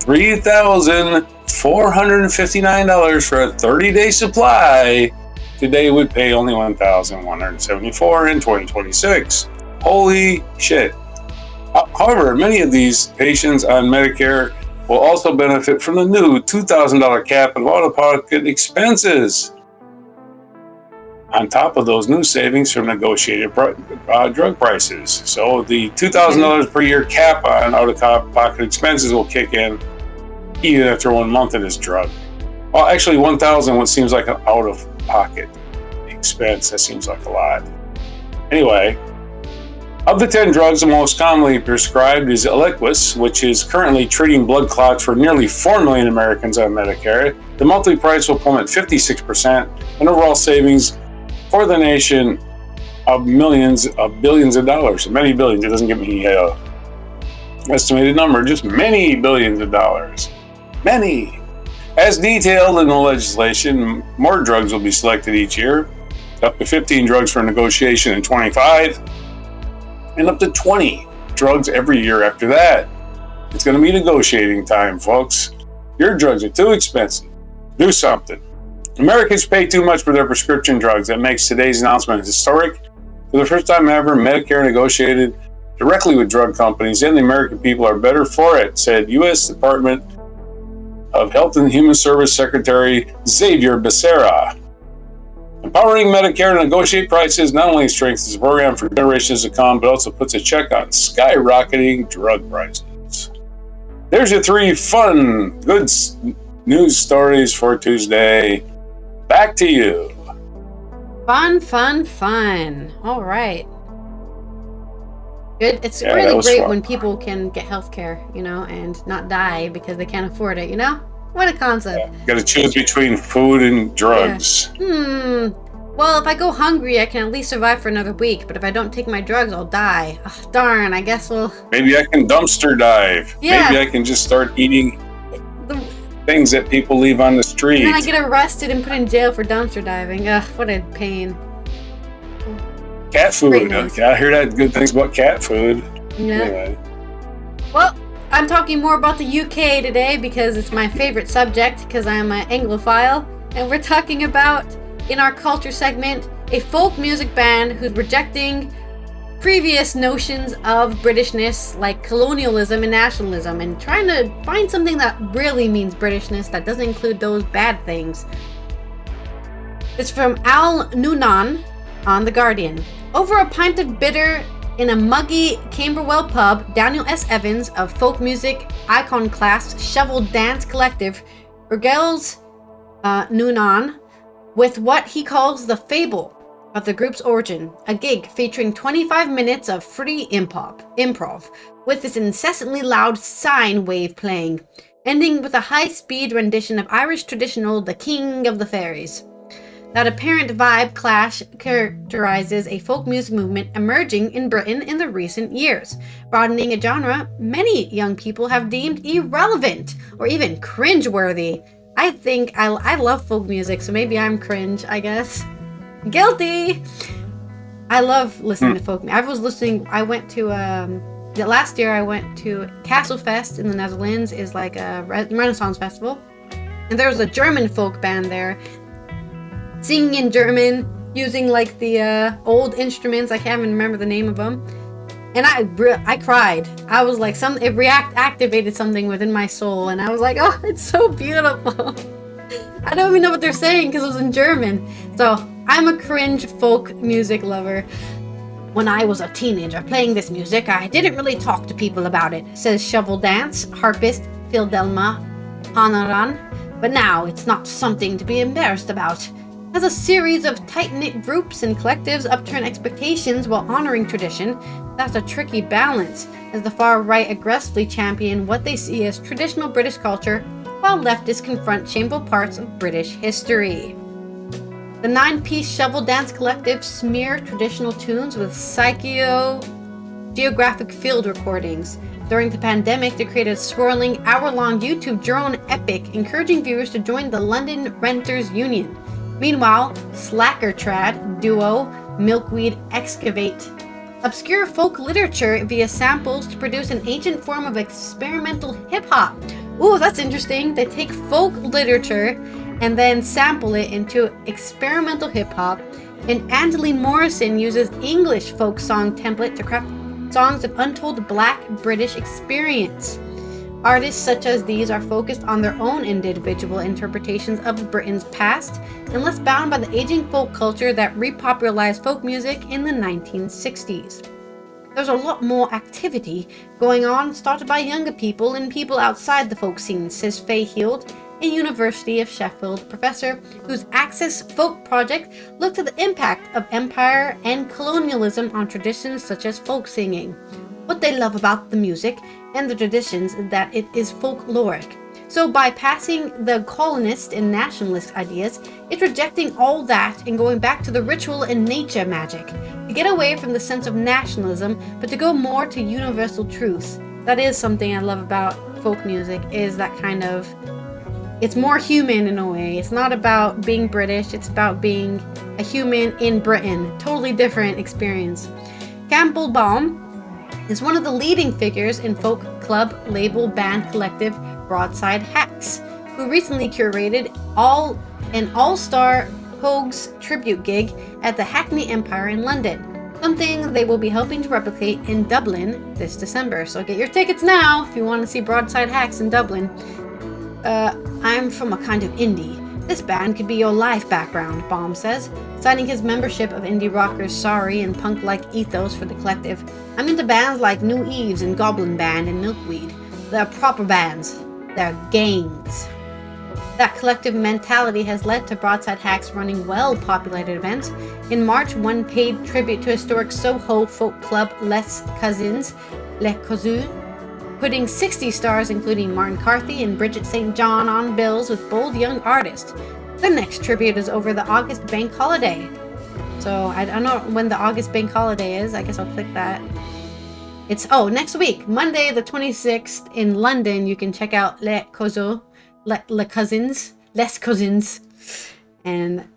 $3,459 for a 30-day supply today would pay only $1,174 in 2026. Holy shit. However, many of these patients on Medicare will also benefit from the new $2,000 cap of out-of-pocket expenses on top of those new savings from negotiated drug prices. So the $2,000 per year cap on out-of-pocket expenses will kick in even after 1 month of this drug. Well, actually, $1,000, what seems like an out-of-pocket expense, that seems like a lot. Anyway, of the 10 drugs, the most commonly prescribed is Eliquis, which is currently treating blood clots for nearly 4 million Americans on Medicare. The monthly price will plummet 56%, and overall savings for the nation of billions of dollars. Many billions. It doesn't give me an estimated number, just many billions of dollars. Many. As detailed in the legislation, more drugs will be selected each year, up to 15 drugs for negotiation in 25, and up to 20 drugs every year after that. It's going to be negotiating time, folks. Your drugs are too expensive. Do something. Americans pay too much for their prescription drugs. That makes today's announcement historic. For the first time ever, Medicare negotiated directly with drug companies, and the American people are better for it, said U.S. Department of Health and Human Service Secretary Xavier Becerra. Empowering Medicare to negotiate prices not only strengthens the program for generations to come, but also puts a check on skyrocketing drug prices. There's your 3 fun, good news stories for Tuesday. Back to you. Fun. All right. Good. It's really great fun when people can get healthcare, and not die because they can't afford it, What a concept. Yeah. Got to choose between food and drugs. Yeah. Well, if I go hungry, I can at least survive for another week, but if I don't take my drugs, I'll die. Oh, darn, I guess we'll... Maybe I can dumpster dive. Yeah. Maybe I can just start eating things that people leave on the street. And then I get arrested and put in jail for dumpster diving. Ugh, what a pain. Cat food. I hear that good things about cat food. Yeah. Anyway. Well, I'm talking more about the UK today because it's my favorite subject because I'm an Anglophile. And we're talking about, in our culture segment, a folk music band who's rejecting previous notions of Britishness like colonialism and nationalism and trying to find something that really means Britishness that doesn't include those bad things. It's from Al Noonan on The Guardian. Over a pint of bitter in a muggy Camberwell pub, Daniel S. Evans of folk music iconoclast Shovel Dance Collective regales Noonan with what he calls the fable of the group's origin, a gig featuring 25 minutes of free improv, with this incessantly loud sine wave playing, ending with a high-speed rendition of Irish traditional The King of the Fairies. That apparent vibe clash characterizes a folk music movement emerging in Britain in the recent years, broadening a genre many young people have deemed irrelevant or even cringeworthy. I love folk music, so maybe I'm cringe, I guess. Guilty! I love listening to folk music. Last year I went to Castlefest in the Netherlands, is like a Renaissance festival. And there was a German folk band there, singing in German, using like the old instruments. I can't even remember the name of them. And I cried. I was like, activated something within my soul, and I was like, oh, it's so beautiful. I don't even know what they're saying because it was in German. So I'm a cringe folk music lover. When I was a teenager playing this music, I didn't really talk to people about it, says shovel dance harpist Fildelma Hanaran. But now it's not something to be embarrassed about. As a series of tight-knit groups and collectives upturn expectations while honoring tradition, that's a tricky balance, as the far-right aggressively champion what they see as traditional British culture, while leftists confront shameful parts of British history. The 9-piece shovel dance collective smear traditional tunes with psycho-geographic field recordings. During the pandemic, they created a swirling, hour-long YouTube drone epic, encouraging viewers to join the London Renters Union. Meanwhile, slacker trad duo Milkweed excavate obscure folk literature via samples to produce an ancient form of experimental hip-hop. Ooh, that's interesting. They take folk literature and then sample it into experimental hip-hop, and Angeline Morrison uses English folk song template to craft songs of untold Black British experience. Artists such as these are focused on their own individual interpretations of Britain's past and less bound by the aging folk culture that repopularized folk music in the 1960s. There's a lot more activity going on started by younger people and people outside the folk scene, says Faye Heald, a University of Sheffield professor whose Access Folk project looked at the impact of empire and colonialism on traditions such as folk singing. What they love about the music and the traditions is that it is folkloric. So bypassing the colonist and nationalist ideas, it's rejecting all that and going back to the ritual and nature magic, to get away from the sense of nationalism, but to go more to universal truths. That is something I love about folk music, is that kind of, it's more human in a way. It's not about being British, it's about being a human in Britain. Totally different experience. Campbell Baum is one of the leading figures in folk club label band collective Broadside Hacks, who recently curated an all-star Pogues tribute gig at the Hackney Empire in London. Something they will be helping to replicate in Dublin this December. So get your tickets now if you want to see Broadside Hacks in Dublin. I'm from a kind of indie. This band could be your life background, Baum says, citing his membership of indie rockers Sorry and punk-like ethos for the collective. I'm into bands like New Eves and Goblin Band and Milkweed. They're proper bands. They're gangs. That collective mentality has led to Broadside Hacks running well-populated events. In March, one paid tribute to historic Soho folk club Les Cousins, putting 60 stars including Martin Carthy and Bridget St. John on bills with bold young artists. The next tribute is over the August bank holiday. So I don't know when the August bank holiday is. I guess I'll click that. It's next week, Monday the 26th in London. You can check out Les Cousins, and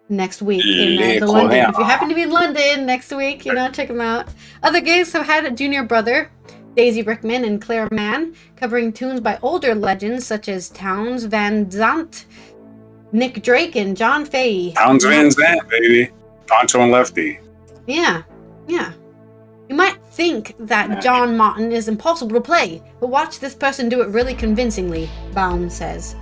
next week in the London. If you happen to be in London next week, check them out. Other gigs have had a junior brother, Daisy Rickman and Claire Mann, covering tunes by older legends such as Townes Van Zandt, Nick Drake, and John Fahey. Townes Van Zandt, baby. Poncho and Lefty. Yeah. You might think that John Martin is impossible to play, but watch this person do it really convincingly, Baum says.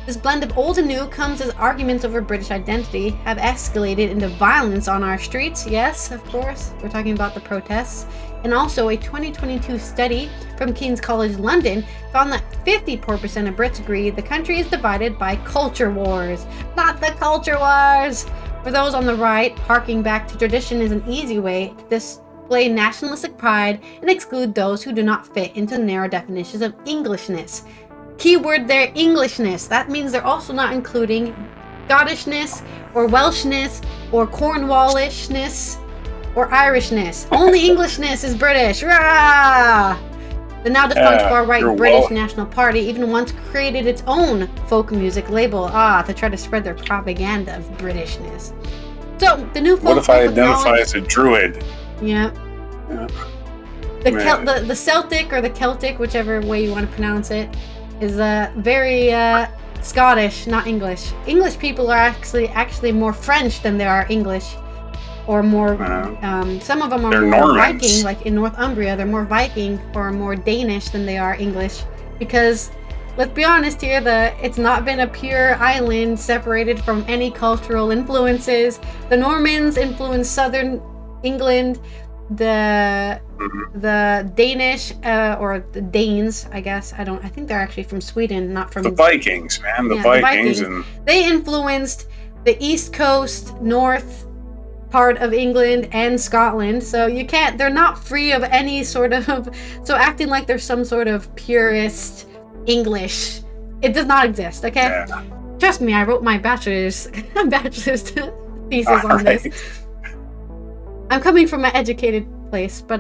This blend of old and new comes as arguments over British identity have escalated into violence on our streets. Yes, of course, we're talking about the protests. And also, a 2022 study from King's College London found that 54% of Brits agree the country is divided by culture wars. Not the culture wars! For those on the right, harking back to tradition is an easy way to display nationalistic pride and exclude those who do not fit into narrow definitions of Englishness. Keyword there, Englishness. That means they're also not including Scottishness or Welshness or Cornwallishness or Irishness. Only Englishness is British. Rah! The now defunct far-right British National Party even once created its own folk music label, to try to spread their propaganda of Britishness. So, the new folk... What if I identify as a druid? Yeah. The Celtic or the Celtic, whichever way you want to pronounce it, is very Scottish, not English. English people are actually more French than they are English. Or more, some of them are more Normans. Viking, like in Northumbria, they're more Viking or more Danish than they are English. Because, let's be honest here, it's not been a pure island separated from any cultural influences. The Normans influenced southern England, the Danish, or the Danes, I guess. I think they're actually from Sweden, not from... The Vikings, man. The Vikings. And they influenced the East Coast, North part of England and Scotland, so they're not free of any sort of, so acting like there's some sort of purist English, it does not exist, okay? Yeah. Trust me, I wrote my bachelor's thesis on this. I'm coming from an educated place, but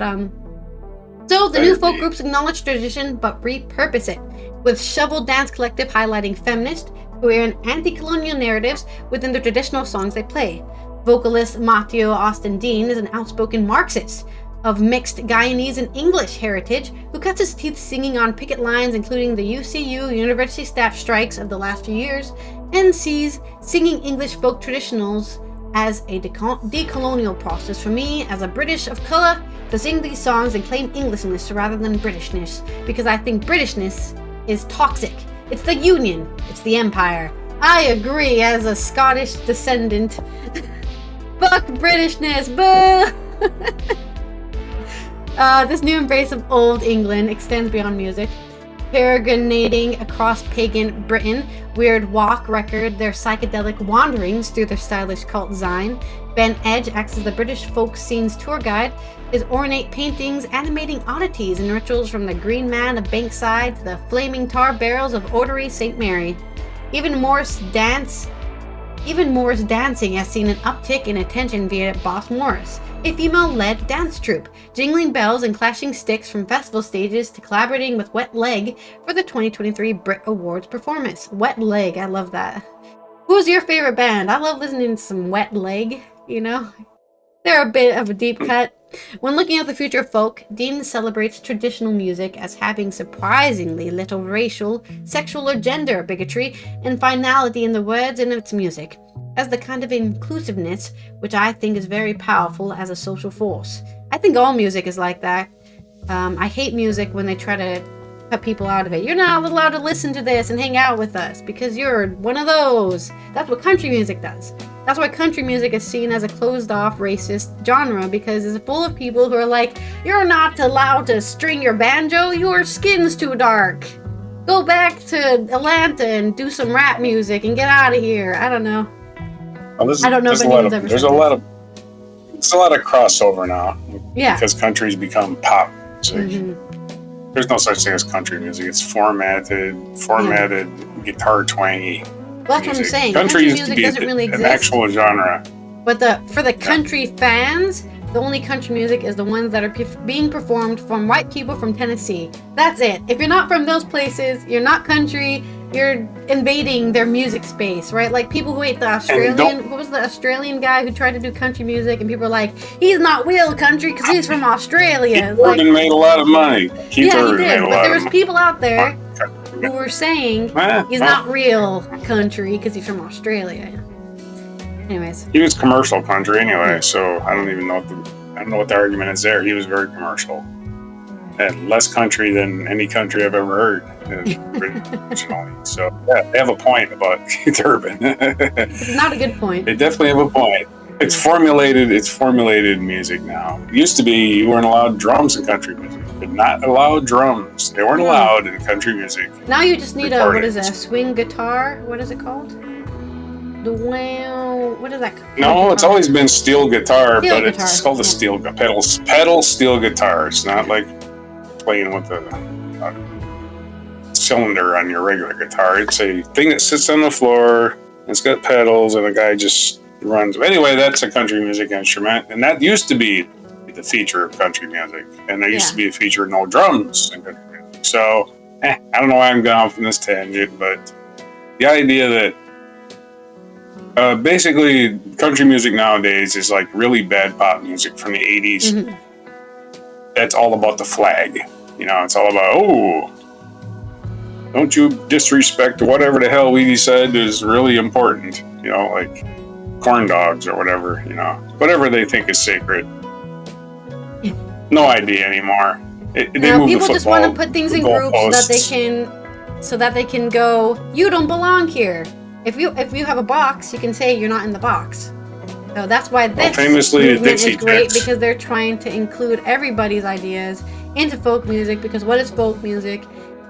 so the new folk groups acknowledge tradition but repurpose it, with Shovel Dance Collective highlighting feminist, queer, and anti-colonial narratives within the traditional songs they play. Vocalist Matteo Austin Dean is an outspoken Marxist of mixed Guyanese and English heritage who cuts his teeth singing on picket lines, including the UCU university staff strikes of the last few years, and sees singing English folk traditionals as a decolonial process. For me, as a British of color, to sing these songs and claim Englishness rather than Britishness, because I think Britishness is toxic. It's the Union. It's the Empire. I agree as a Scottish descendant. Fuck Britishness, boo! This new embrace of old England extends beyond music. Peregrinating across pagan Britain, Weird Walk record their psychedelic wanderings through their stylish cult Zine. Ben Edge acts as the British folk scene's tour guide, his ornate paintings animating oddities and rituals from the Green Man of Bankside to the flaming tar barrels of Orrery St. Mary. Even Morris Dancing has seen an uptick in attention via Boss Morris, a female-led dance troupe, jingling bells and clashing sticks from festival stages to collaborating with Wet Leg for the 2023 Brit Awards performance. Wet Leg, I love that. Who's your favorite band? I love listening to some Wet Leg, They're a bit of a deep cut. When looking at the future of folk, Dean celebrates traditional music as having surprisingly little racial, sexual, or gender bigotry and finality in the words in its music, as the kind of inclusiveness which I think is very powerful as a social force. I think all music is like that. I hate music when they try to cut people out of it. You're not allowed to listen to this and hang out with us because you're one of those. That's what country music does. That's why country music is seen as a closed-off racist genre, because it's full of people who are like, you're not allowed to string your banjo, your skin's too dark. Go back to Atlanta and do some rap music and get out of here. I don't know. Well, I don't know if anyone's ever there's said a that. lot of It's a lot of crossover now. Yeah. Because country's become pop music. Mm-hmm. There's no such thing as country music. It's formatted guitar twangy. Well, that's music. what I'm saying. Country used music to be doesn't really an exist. actual genre. But for the country fans, the only country music is the ones that are being performed from white people from Tennessee. That's it. If you're not from those places, you're not country. You're invading their music space, right? Like people who hate the Australian. What was the Australian guy who tried to do country music, and people are like, he's not real country because he's from Australia. Keith Urban made a lot of money. He did. But there was people out there who were saying he's not real country because he's from Australia. Anyways, he was commercial country anyway, so I don't know what the argument is there. He was very commercial and less country than any country I've ever heard originally. So yeah, they have a point about Keith Urban. It's not a good point. They definitely have a point. It's formulated music now. It used to be you weren't allowed drums in country music. Did not allow drums. They weren't allowed in country music. Now you just need a swing guitar? What is it called? What is that called? No, it's always been steel guitar, but it's called a steel pedal steel guitar. It's not like playing with a cylinder on your regular guitar. It's a thing that sits on the floor. It's got pedals, and a guy just runs. Anyway, that's a country music instrument, and that used to be the feature of country music, and there used to be a feature of no drums in country music. So, I don't know why I'm going off on this tangent, but the idea that basically country music nowadays is like really bad pop music from the 80s. Mm-hmm. That's all about the flag. It's all about, don't you disrespect whatever the hell we decide is really important. Like corn dogs or whatever, whatever they think is sacred. No idea anymore. People just want to put things in groups so that they can go, you don't belong here. If you have a box, you can say you're not in the box. So that's why this movement is great, because they're trying to include everybody's ideas into folk music, because what is folk music?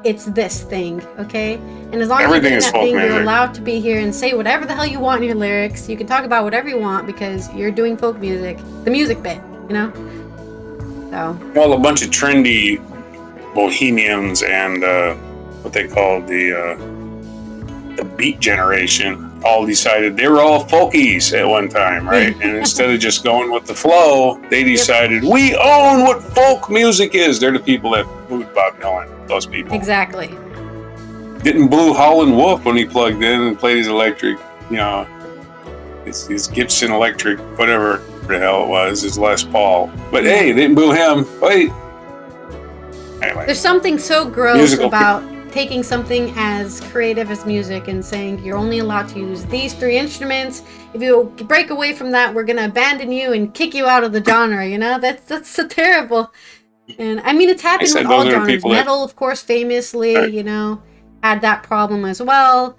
It's this thing, okay? And as long as you're doing that thing, you're allowed to be here and say whatever the hell you want in your lyrics. You can talk about whatever you want because you're doing folk music, the music bit, So. Well, a bunch of trendy bohemians and what they call the Beat Generation all decided they were all folkies at one time, right? And instead of just going with the flow, they decided we own what folk music is. They're the people that booed Bob Dylan. Those people. Exactly. Didn't boo Howlin' Wolf when he plugged in and played his electric, his Gibson electric, whatever the hell it was, his Les Paul. But hey, they didn't boo him. Wait. Anyway. There's something so gross about taking something as creative as music and saying you're only allowed to use these 3 instruments. If you break away from that, we're gonna abandon you and kick you out of the genre. That's so terrible. And I mean, it's happened with all genres. Metal, of course, famously, had that problem as well.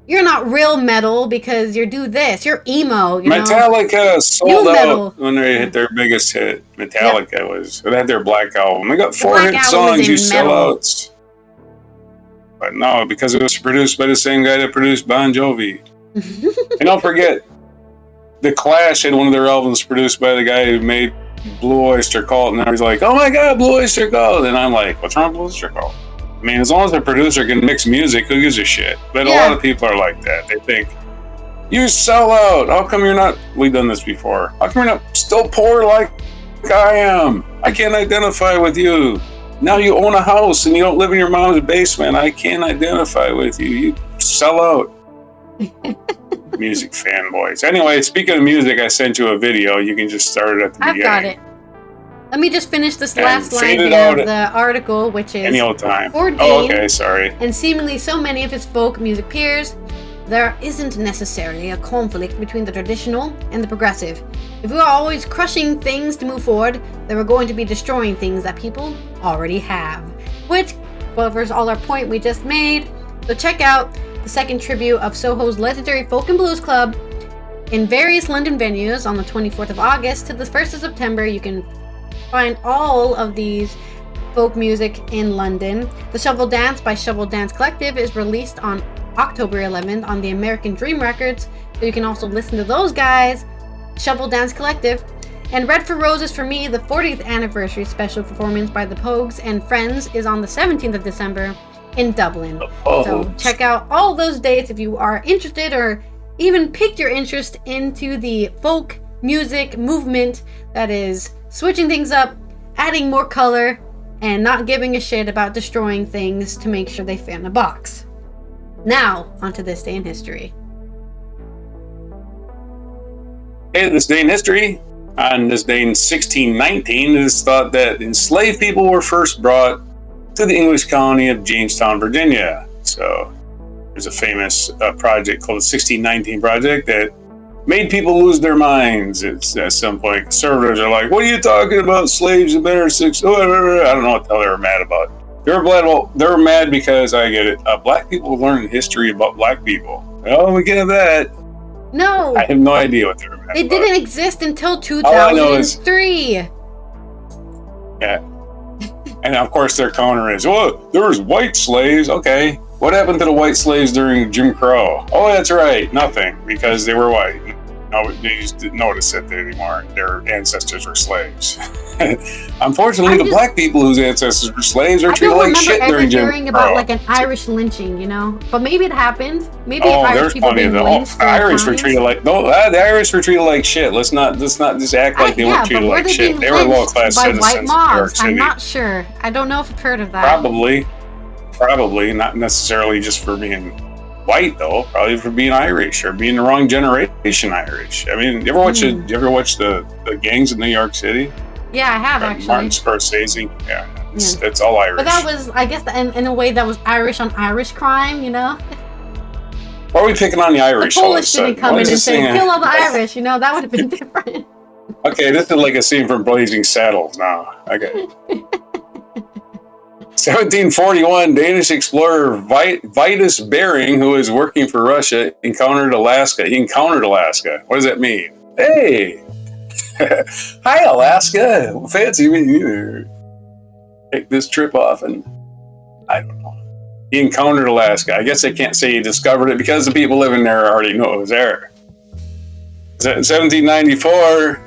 You're not real metal because you do this. You're emo. Metallica sold out when they hit their biggest hit. Metallica they had their Black Album. They got 4 hit songs. You sellouts. But no, because it was produced by the same guy that produced Bon Jovi. And don't forget, The Clash had one of their albums produced by the guy who made Blue Oyster Cult, and everybody's like, oh my god, Blue Oyster Cult. And I'm like, what's wrong with Blue Oyster Cult? I mean, as long as the producer can mix music, who gives a shit? But a lot of people are like that. They think, you sell out. How come you're not, we've done this before. How come you're not still poor like I am? I can't identify with you. Now you own a house and you don't live in your mom's basement. I can't identify with you. You sell out. Music fanboys. Anyway, speaking of music, I sent you a video. You can just start it at the beginning. I've got it. Let me just finish this And last line faded here out of the article, which is any old time. for Dean Oh, okay, sorry. and seemingly so many of his folk music peers, there isn't necessarily a conflict between the traditional and the progressive. If we are always crushing things to move forward, then we're going to be destroying things that people already have. Which covers all our point we just made. So check out the second tribute of Soho's legendary Folk and Blues Club in various London venues on the 24th of August to the 1st of September. You can find all of these folk music in London. The Shovel Dance by Shovel Dance Collective is released on October 11th on the American Dream Records, so you can also listen to those guys. Shovel Dance Collective. And Red for Roses for Me, the 40th anniversary special performance by the Pogues and Friends, is on the 17th of December in Dublin. So check out all those dates if you are interested or even piqued your interest into the folk music movement that is switching things up, adding more color, and not giving a shit about destroying things to make sure they fit in a box. Now, onto this day in history. Hey, this day in history. On this day in 1619, it is thought that enslaved people were first brought to the English colony of Jamestown, Virginia. So there's a famous project called the 1619 Project that made people lose their minds. It's at some point, conservatives are like, what are you talking about? Slaves have been here I don't know what the hell they were mad about. They were mad because, I get it, black people learn history about black people. Oh, we get that. No. I have no idea what they were mad about. They didn't exist until 2003. All I know is, yeah. And of course their counter is, well, there was white slaves. Okay. What happened to the white slaves during Jim Crow? Oh, that's right. Nothing, because they were white. No, they just didn't notice it anymore. Their ancestors were slaves. Unfortunately, the black people whose ancestors were slaves are treated like shit during Jim Crow. I don't remember ever hearing about like an Irish lynching, you know? But maybe it happened. Maybe there's Irish people plenty being of lynched. the Irish were treated like the Irish were treated like shit. Let's not just act like they weren't treated like shit. They were low class citizens white mobs. in New York City. I'm not sure. I don't know if I've heard of that. Probably not necessarily just for being white though. Probably for being Irish or being the wrong generation Irish. I mean, you ever watch the gangs in New York City? Yeah, I have actually. Martin Scorsese. Yeah, it's all Irish. But that was, I guess, in a way that was Irish on Irish crime, you know. Why are we picking on the Irish? The Polish didn't come in and say, kill all the Irish, you know, that would have been different. Okay, this is like a scene from Blazing Saddles now. Okay. 1741, Danish explorer Vitus Bering, who was working for Russia, encountered Alaska. He encountered Alaska. What does that mean? Hey! Hi, Alaska! Fancy me either. Take this trip off and... I don't know. He encountered Alaska. I guess they can't say he discovered it because the people living there already know it was there. 1794,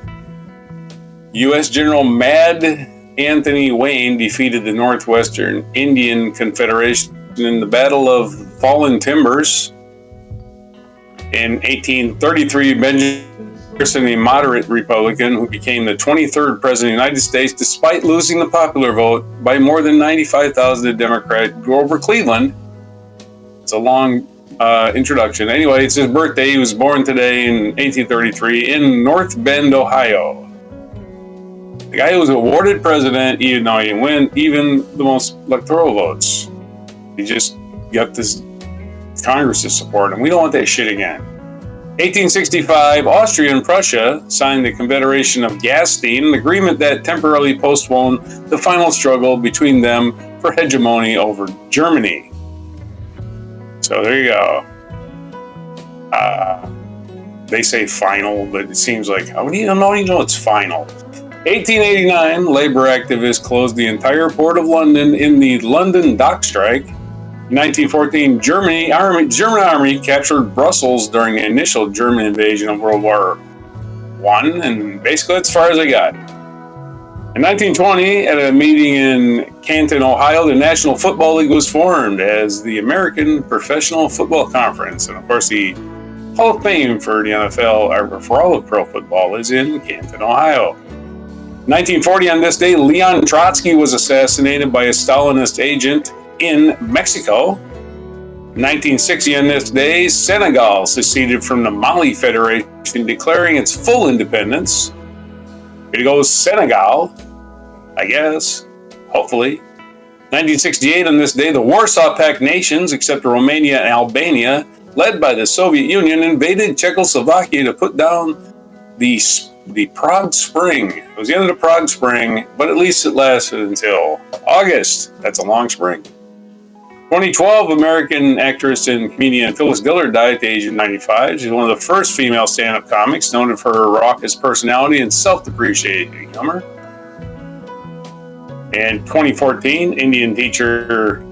U.S. General Mad Anthony Wayne defeated the Northwestern Indian Confederation in the Battle of Fallen Timbers. In 1833, Benjamin Jefferson, a moderate Republican who became the 23rd President of the United States, despite losing the popular vote by more than 95,000 to Democrat Grover Cleveland. It's a long introduction. Anyway, it's his birthday. He was born today in 1833 in North Bend, Ohio. The guy who was awarded president, even though he didn't win even the most electoral votes. He just got this Congress's support, and we don't want that shit again. 1865, Austria and Prussia signed the Confederation of Gastein, an agreement that temporarily postponed the final struggle between them for hegemony over Germany. So there you go. They say final, but it seems like, how do you know it's final? 1889, labor activists closed the entire port of London in the London dock strike. In 1914, German army captured Brussels during the initial German invasion of World War I, and basically that's as far as they got. In 1920, at a meeting in Canton, Ohio, the National Football League was formed as the American Professional Football Conference, and of course the Hall of Fame for the NFL, or for all of pro football, is in Canton, Ohio. 1940, on this day, Leon Trotsky was assassinated by a Stalinist agent in Mexico. 1960, on this day, Senegal seceded from the Mali Federation, declaring its full independence. Here goes Senegal. I guess. Hopefully. 1968, on this day, the Warsaw Pact nations, except Romania and Albania, led by the Soviet Union, invaded Czechoslovakia to put down the Prague Spring. It was the end of the Prague Spring, but at least it lasted until August. That's a long spring. 2012, American actress and comedian Phyllis Diller died at the age of 95. She's one of the first female stand-up comics, noted for her raucous personality and self-depreciating humor. In 2014, Indian teacher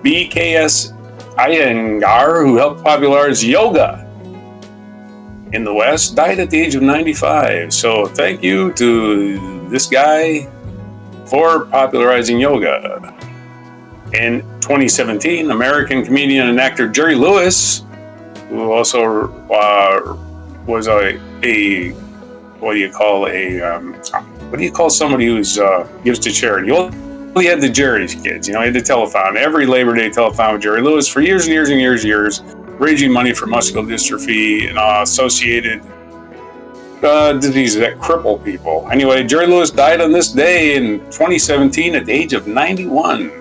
B.K.S. Iyengar, who helped popularize yoga in the West, died at the age of 95. So thank you to this guy for popularizing yoga. In 2017, American comedian and actor Jerry Lewis, who also was a what do you call somebody who's gives to charity? We had the Jerry's kids, he had the telethon, every Labor Day telethon with Jerry Lewis for years and years and years, raising money for muscular dystrophy and associated diseases that cripple people. Anyway, Jerry Lewis died on this day in 2017 at the age of 91.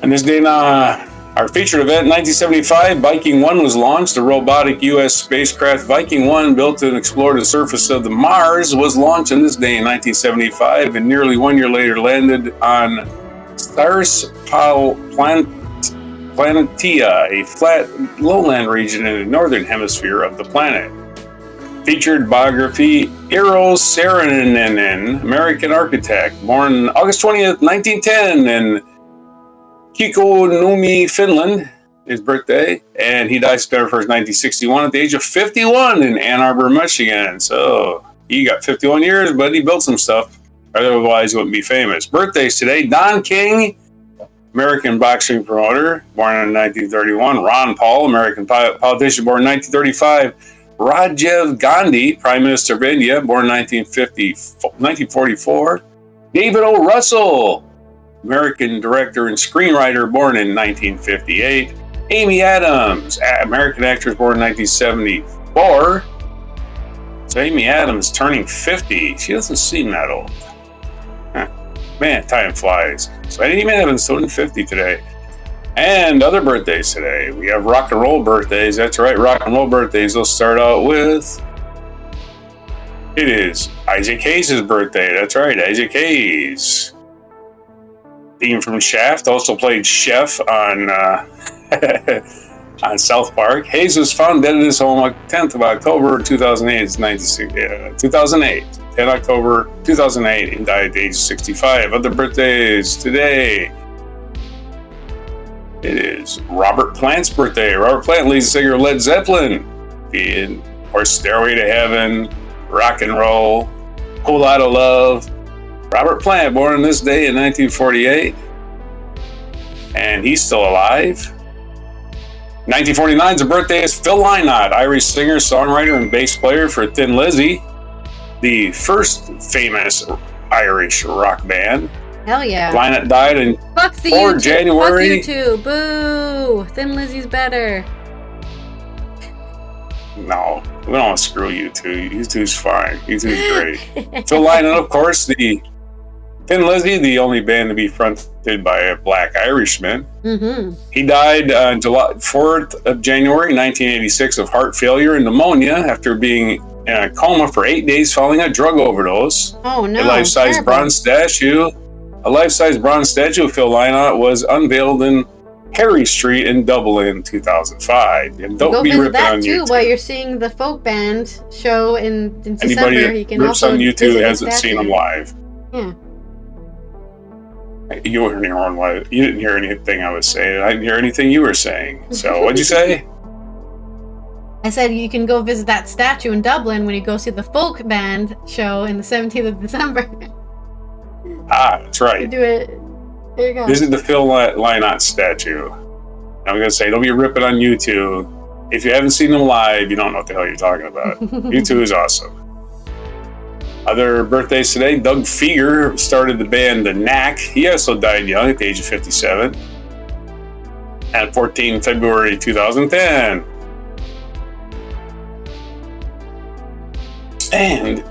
And this day, our featured event in 1975, Viking 1 was launched. The robotic U.S. spacecraft Viking 1, built to explore the surface of the Mars, was launched on this day in 1975, and nearly 1 year later landed on Stars Planetia, a flat lowland region in the northern hemisphere of the planet. Featured biography: Eero Saarinen, American architect, born August 20th, 1910, in Kikkonummi, Finland, his birthday, and he died September 1st, 1961, at the age of 51 in Ann Arbor, Michigan. So he got 51 years, but he built some stuff. Otherwise, he wouldn't be famous. Birthdays today: Don King, American boxing promoter, born in 1931. Ron Paul, American politician, born in 1935. Rajiv Gandhi, Prime Minister of India, born in 1944. David O. Russell, American director and screenwriter, born in 1958. Amy Adams, American actress, born in 1974. So Amy Adams turning 50. She doesn't seem that old. Man, time flies. So Amy Adams turning 50 today. And other birthdays today. We have rock and roll birthdays. That's right, rock and roll birthdays. We'll start out with... It is Isaac Hayes' birthday. That's right, Isaac Hayes. Theme from Shaft, also played Chef on on South Park. Hayes was found dead in his home on 10th of October 2008. 2008. 10 October 2008. He died at the age of 65. Other birthdays today. It is Robert Plant's birthday. Robert Plant, lead singer of Led Zeppelin. Of course, Stairway to Heaven, Rock and Roll, Whole Lot of Love. Robert Plant, born on this day in 1948, and he's still alive. 1949's birthday is Phil Lynott, Irish singer, songwriter, and bass player for Thin Lizzy, the first famous Irish rock band. Hell yeah. Lynott died in January. Fuck you two. Boo. Thin Lizzy's better. No, we don't want to screw you two. You two's fine. You two's great. Phil Lynott, of course, the Thin Lizzy, the only band to be fronted by a black Irishman. Mm-hmm. He died on July 4th of January 1986 of heart failure and pneumonia after being in a coma for 8 days following a drug overdose. Oh no! A life-size bronze statue of Phil Lynott was unveiled in Harry Street in Dublin in 2005. And don't be ripping on YouTube. While you're seeing the folk band show in December, anybody you can rips also on YouTube hasn't seen them live. Yeah. You weren't here on live. You didn't hear anything I was saying. I didn't hear anything you were saying. So what'd you say? I said you can go visit that statue in Dublin when you go see the folk band show in the 17th of December. Ah, that's right. You do it. There you go. Visit the Phil Lynott statue. I'm going to say, don't be ripping on YouTube. If you haven't seen them live, you don't know what the hell you're talking about. YouTube is awesome. Other birthdays today: Doug Feger started the band The Knack. He also died young at the age of 57. And 14 February 2010. And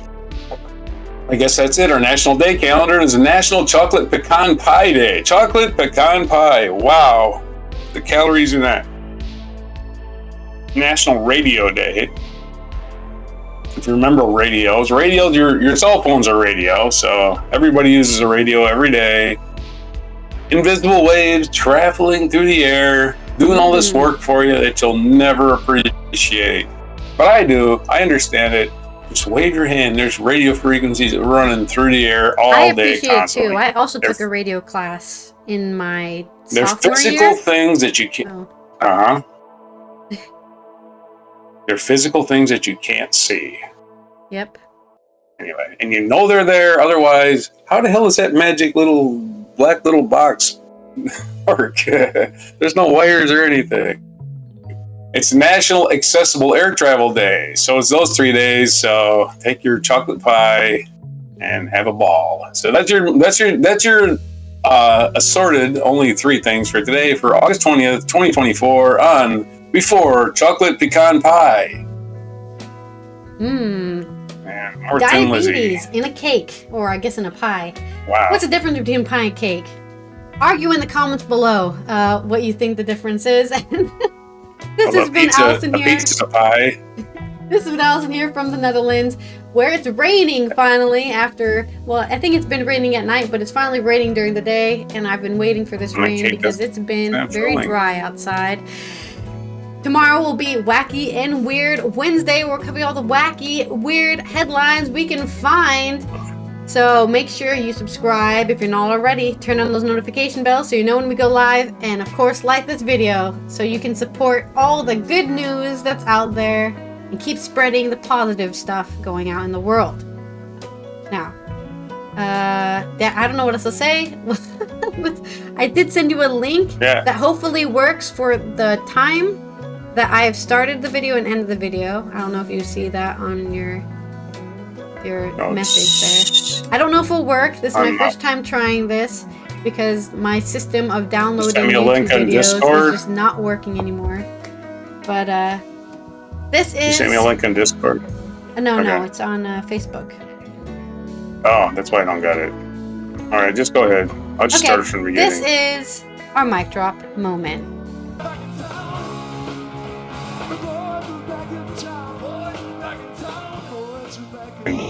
I guess that's it. Our national day calendar is a National Chocolate Pecan Pie Day. Chocolate pecan pie. Wow. The calories in that. National Radio Day. If you remember radios, your cell phones are radio, so everybody uses a radio every day. Invisible waves traveling through the air, doing all this work for you that you'll never appreciate. But I do. I understand it. Just wave your hand. There's radio frequencies running through the air all day. I appreciate constantly. it too. I also took a radio class in my There's sophomore physical year. things that you can't. Oh. They're physical things that you can't see. Yep. Anyway, and you know they're there. Otherwise, how the hell does that magic little black little box work? There's no wires or anything. It's National Accessible Air Travel Day. So it's those 3 days. So take your chocolate pie and have a ball. So that's your assorted only 3 things for today for August 20th, 2024 on Before Chocolate Pecan Pie. Or Diabetes in a cake, or I guess in a pie. Wow. What's the difference between pie and cake? Argue in the comments below what you think the difference is. This has been Allison here. A pizza pie. This has been Allison here from the Netherlands, where it's raining finally after, well, I think it's been raining at night, but it's finally raining during the day, and I've been waiting for this rain because it's been very dry outside. Tomorrow will be Wacky and Weird Wednesday. We're covering all the wacky, weird headlines we can find. So make sure you subscribe if you're not already. Turn on those notification bells so you know when we go live. And of course, like this video so you can support all the good news that's out there and keep spreading the positive stuff going out in the world. Now, I don't know what else to say. I did send you a link that hopefully works for the time that I have started the video and ended the video. I don't know if you see that on your message there. I don't know if it'll work. This is my first time trying this because my system of downloading YouTube videos is just not working anymore. But this is... You sent me a link on Discord? No, it's on Facebook. Oh, that's why I don't got it. Alright, just go ahead. I'll just start from the beginning. This is our mic drop moment.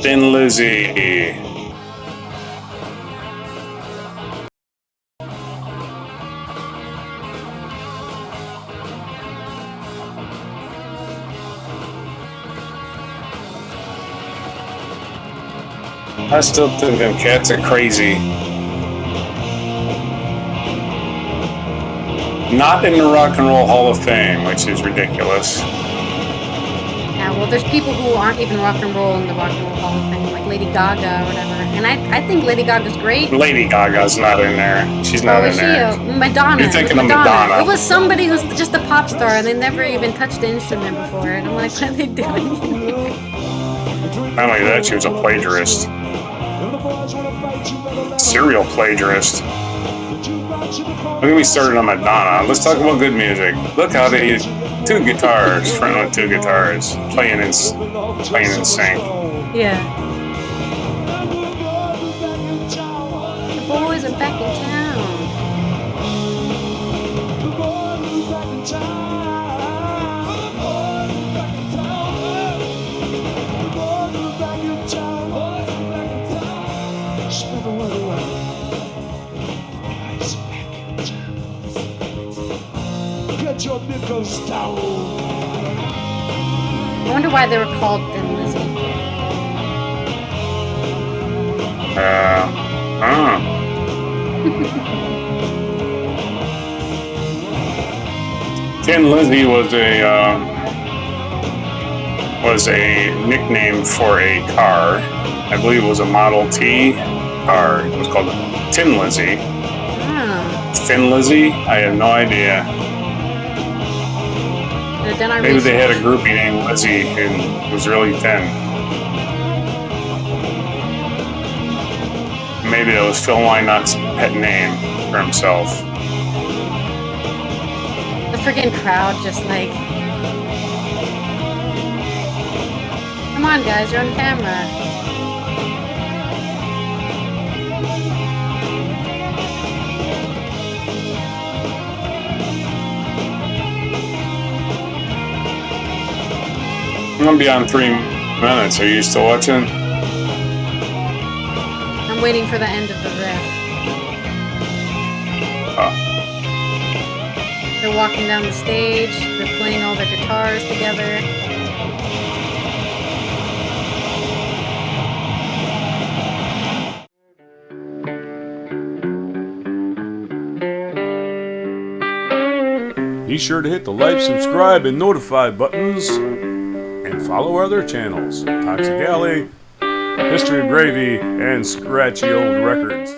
Thin Lizzy. I still think them cats are crazy. Not in the Rock and Roll Hall of Fame, which is ridiculous. Yeah, well, there's people who aren't even rock and roll in the Rock and Roll Hall of Fame, like Lady Gaga or whatever. And I think Lady Gaga's great. Lady Gaga's not in there. She's not in there. Madonna. You're thinking of Madonna. It was somebody who's just a pop star and they never even touched the instrument before. And I'm like, what are they doing here? Not only that, she was a plagiarist. Serial plagiarist. Look at me started on Madonna. Let's talk about good music. Look how they use 2 guitars, front with 2 guitars, playing in sync. Yeah. The boys are back in town. I wonder why they were called Thin Lizzy. Thin Lizzy was a nickname for a car. I believe it was a Model T car. It was called Tin Lizzy. Thin Lizzy? I have no idea. Maybe they had a groupie named Lizzy who was really thin. Maybe that was Phil Lynot's pet name for himself. The freaking crowd just like... Come on guys, you're on camera. gonna be on 3 minutes. Are you still watching? I'm waiting for the end of the riff. Oh. They're walking down the stage. They're playing all their guitars together. Be sure to hit the like, subscribe, and notify buttons, and follow our other channels, Toxic Alley, History of Gravy, and Scratchy Old Records.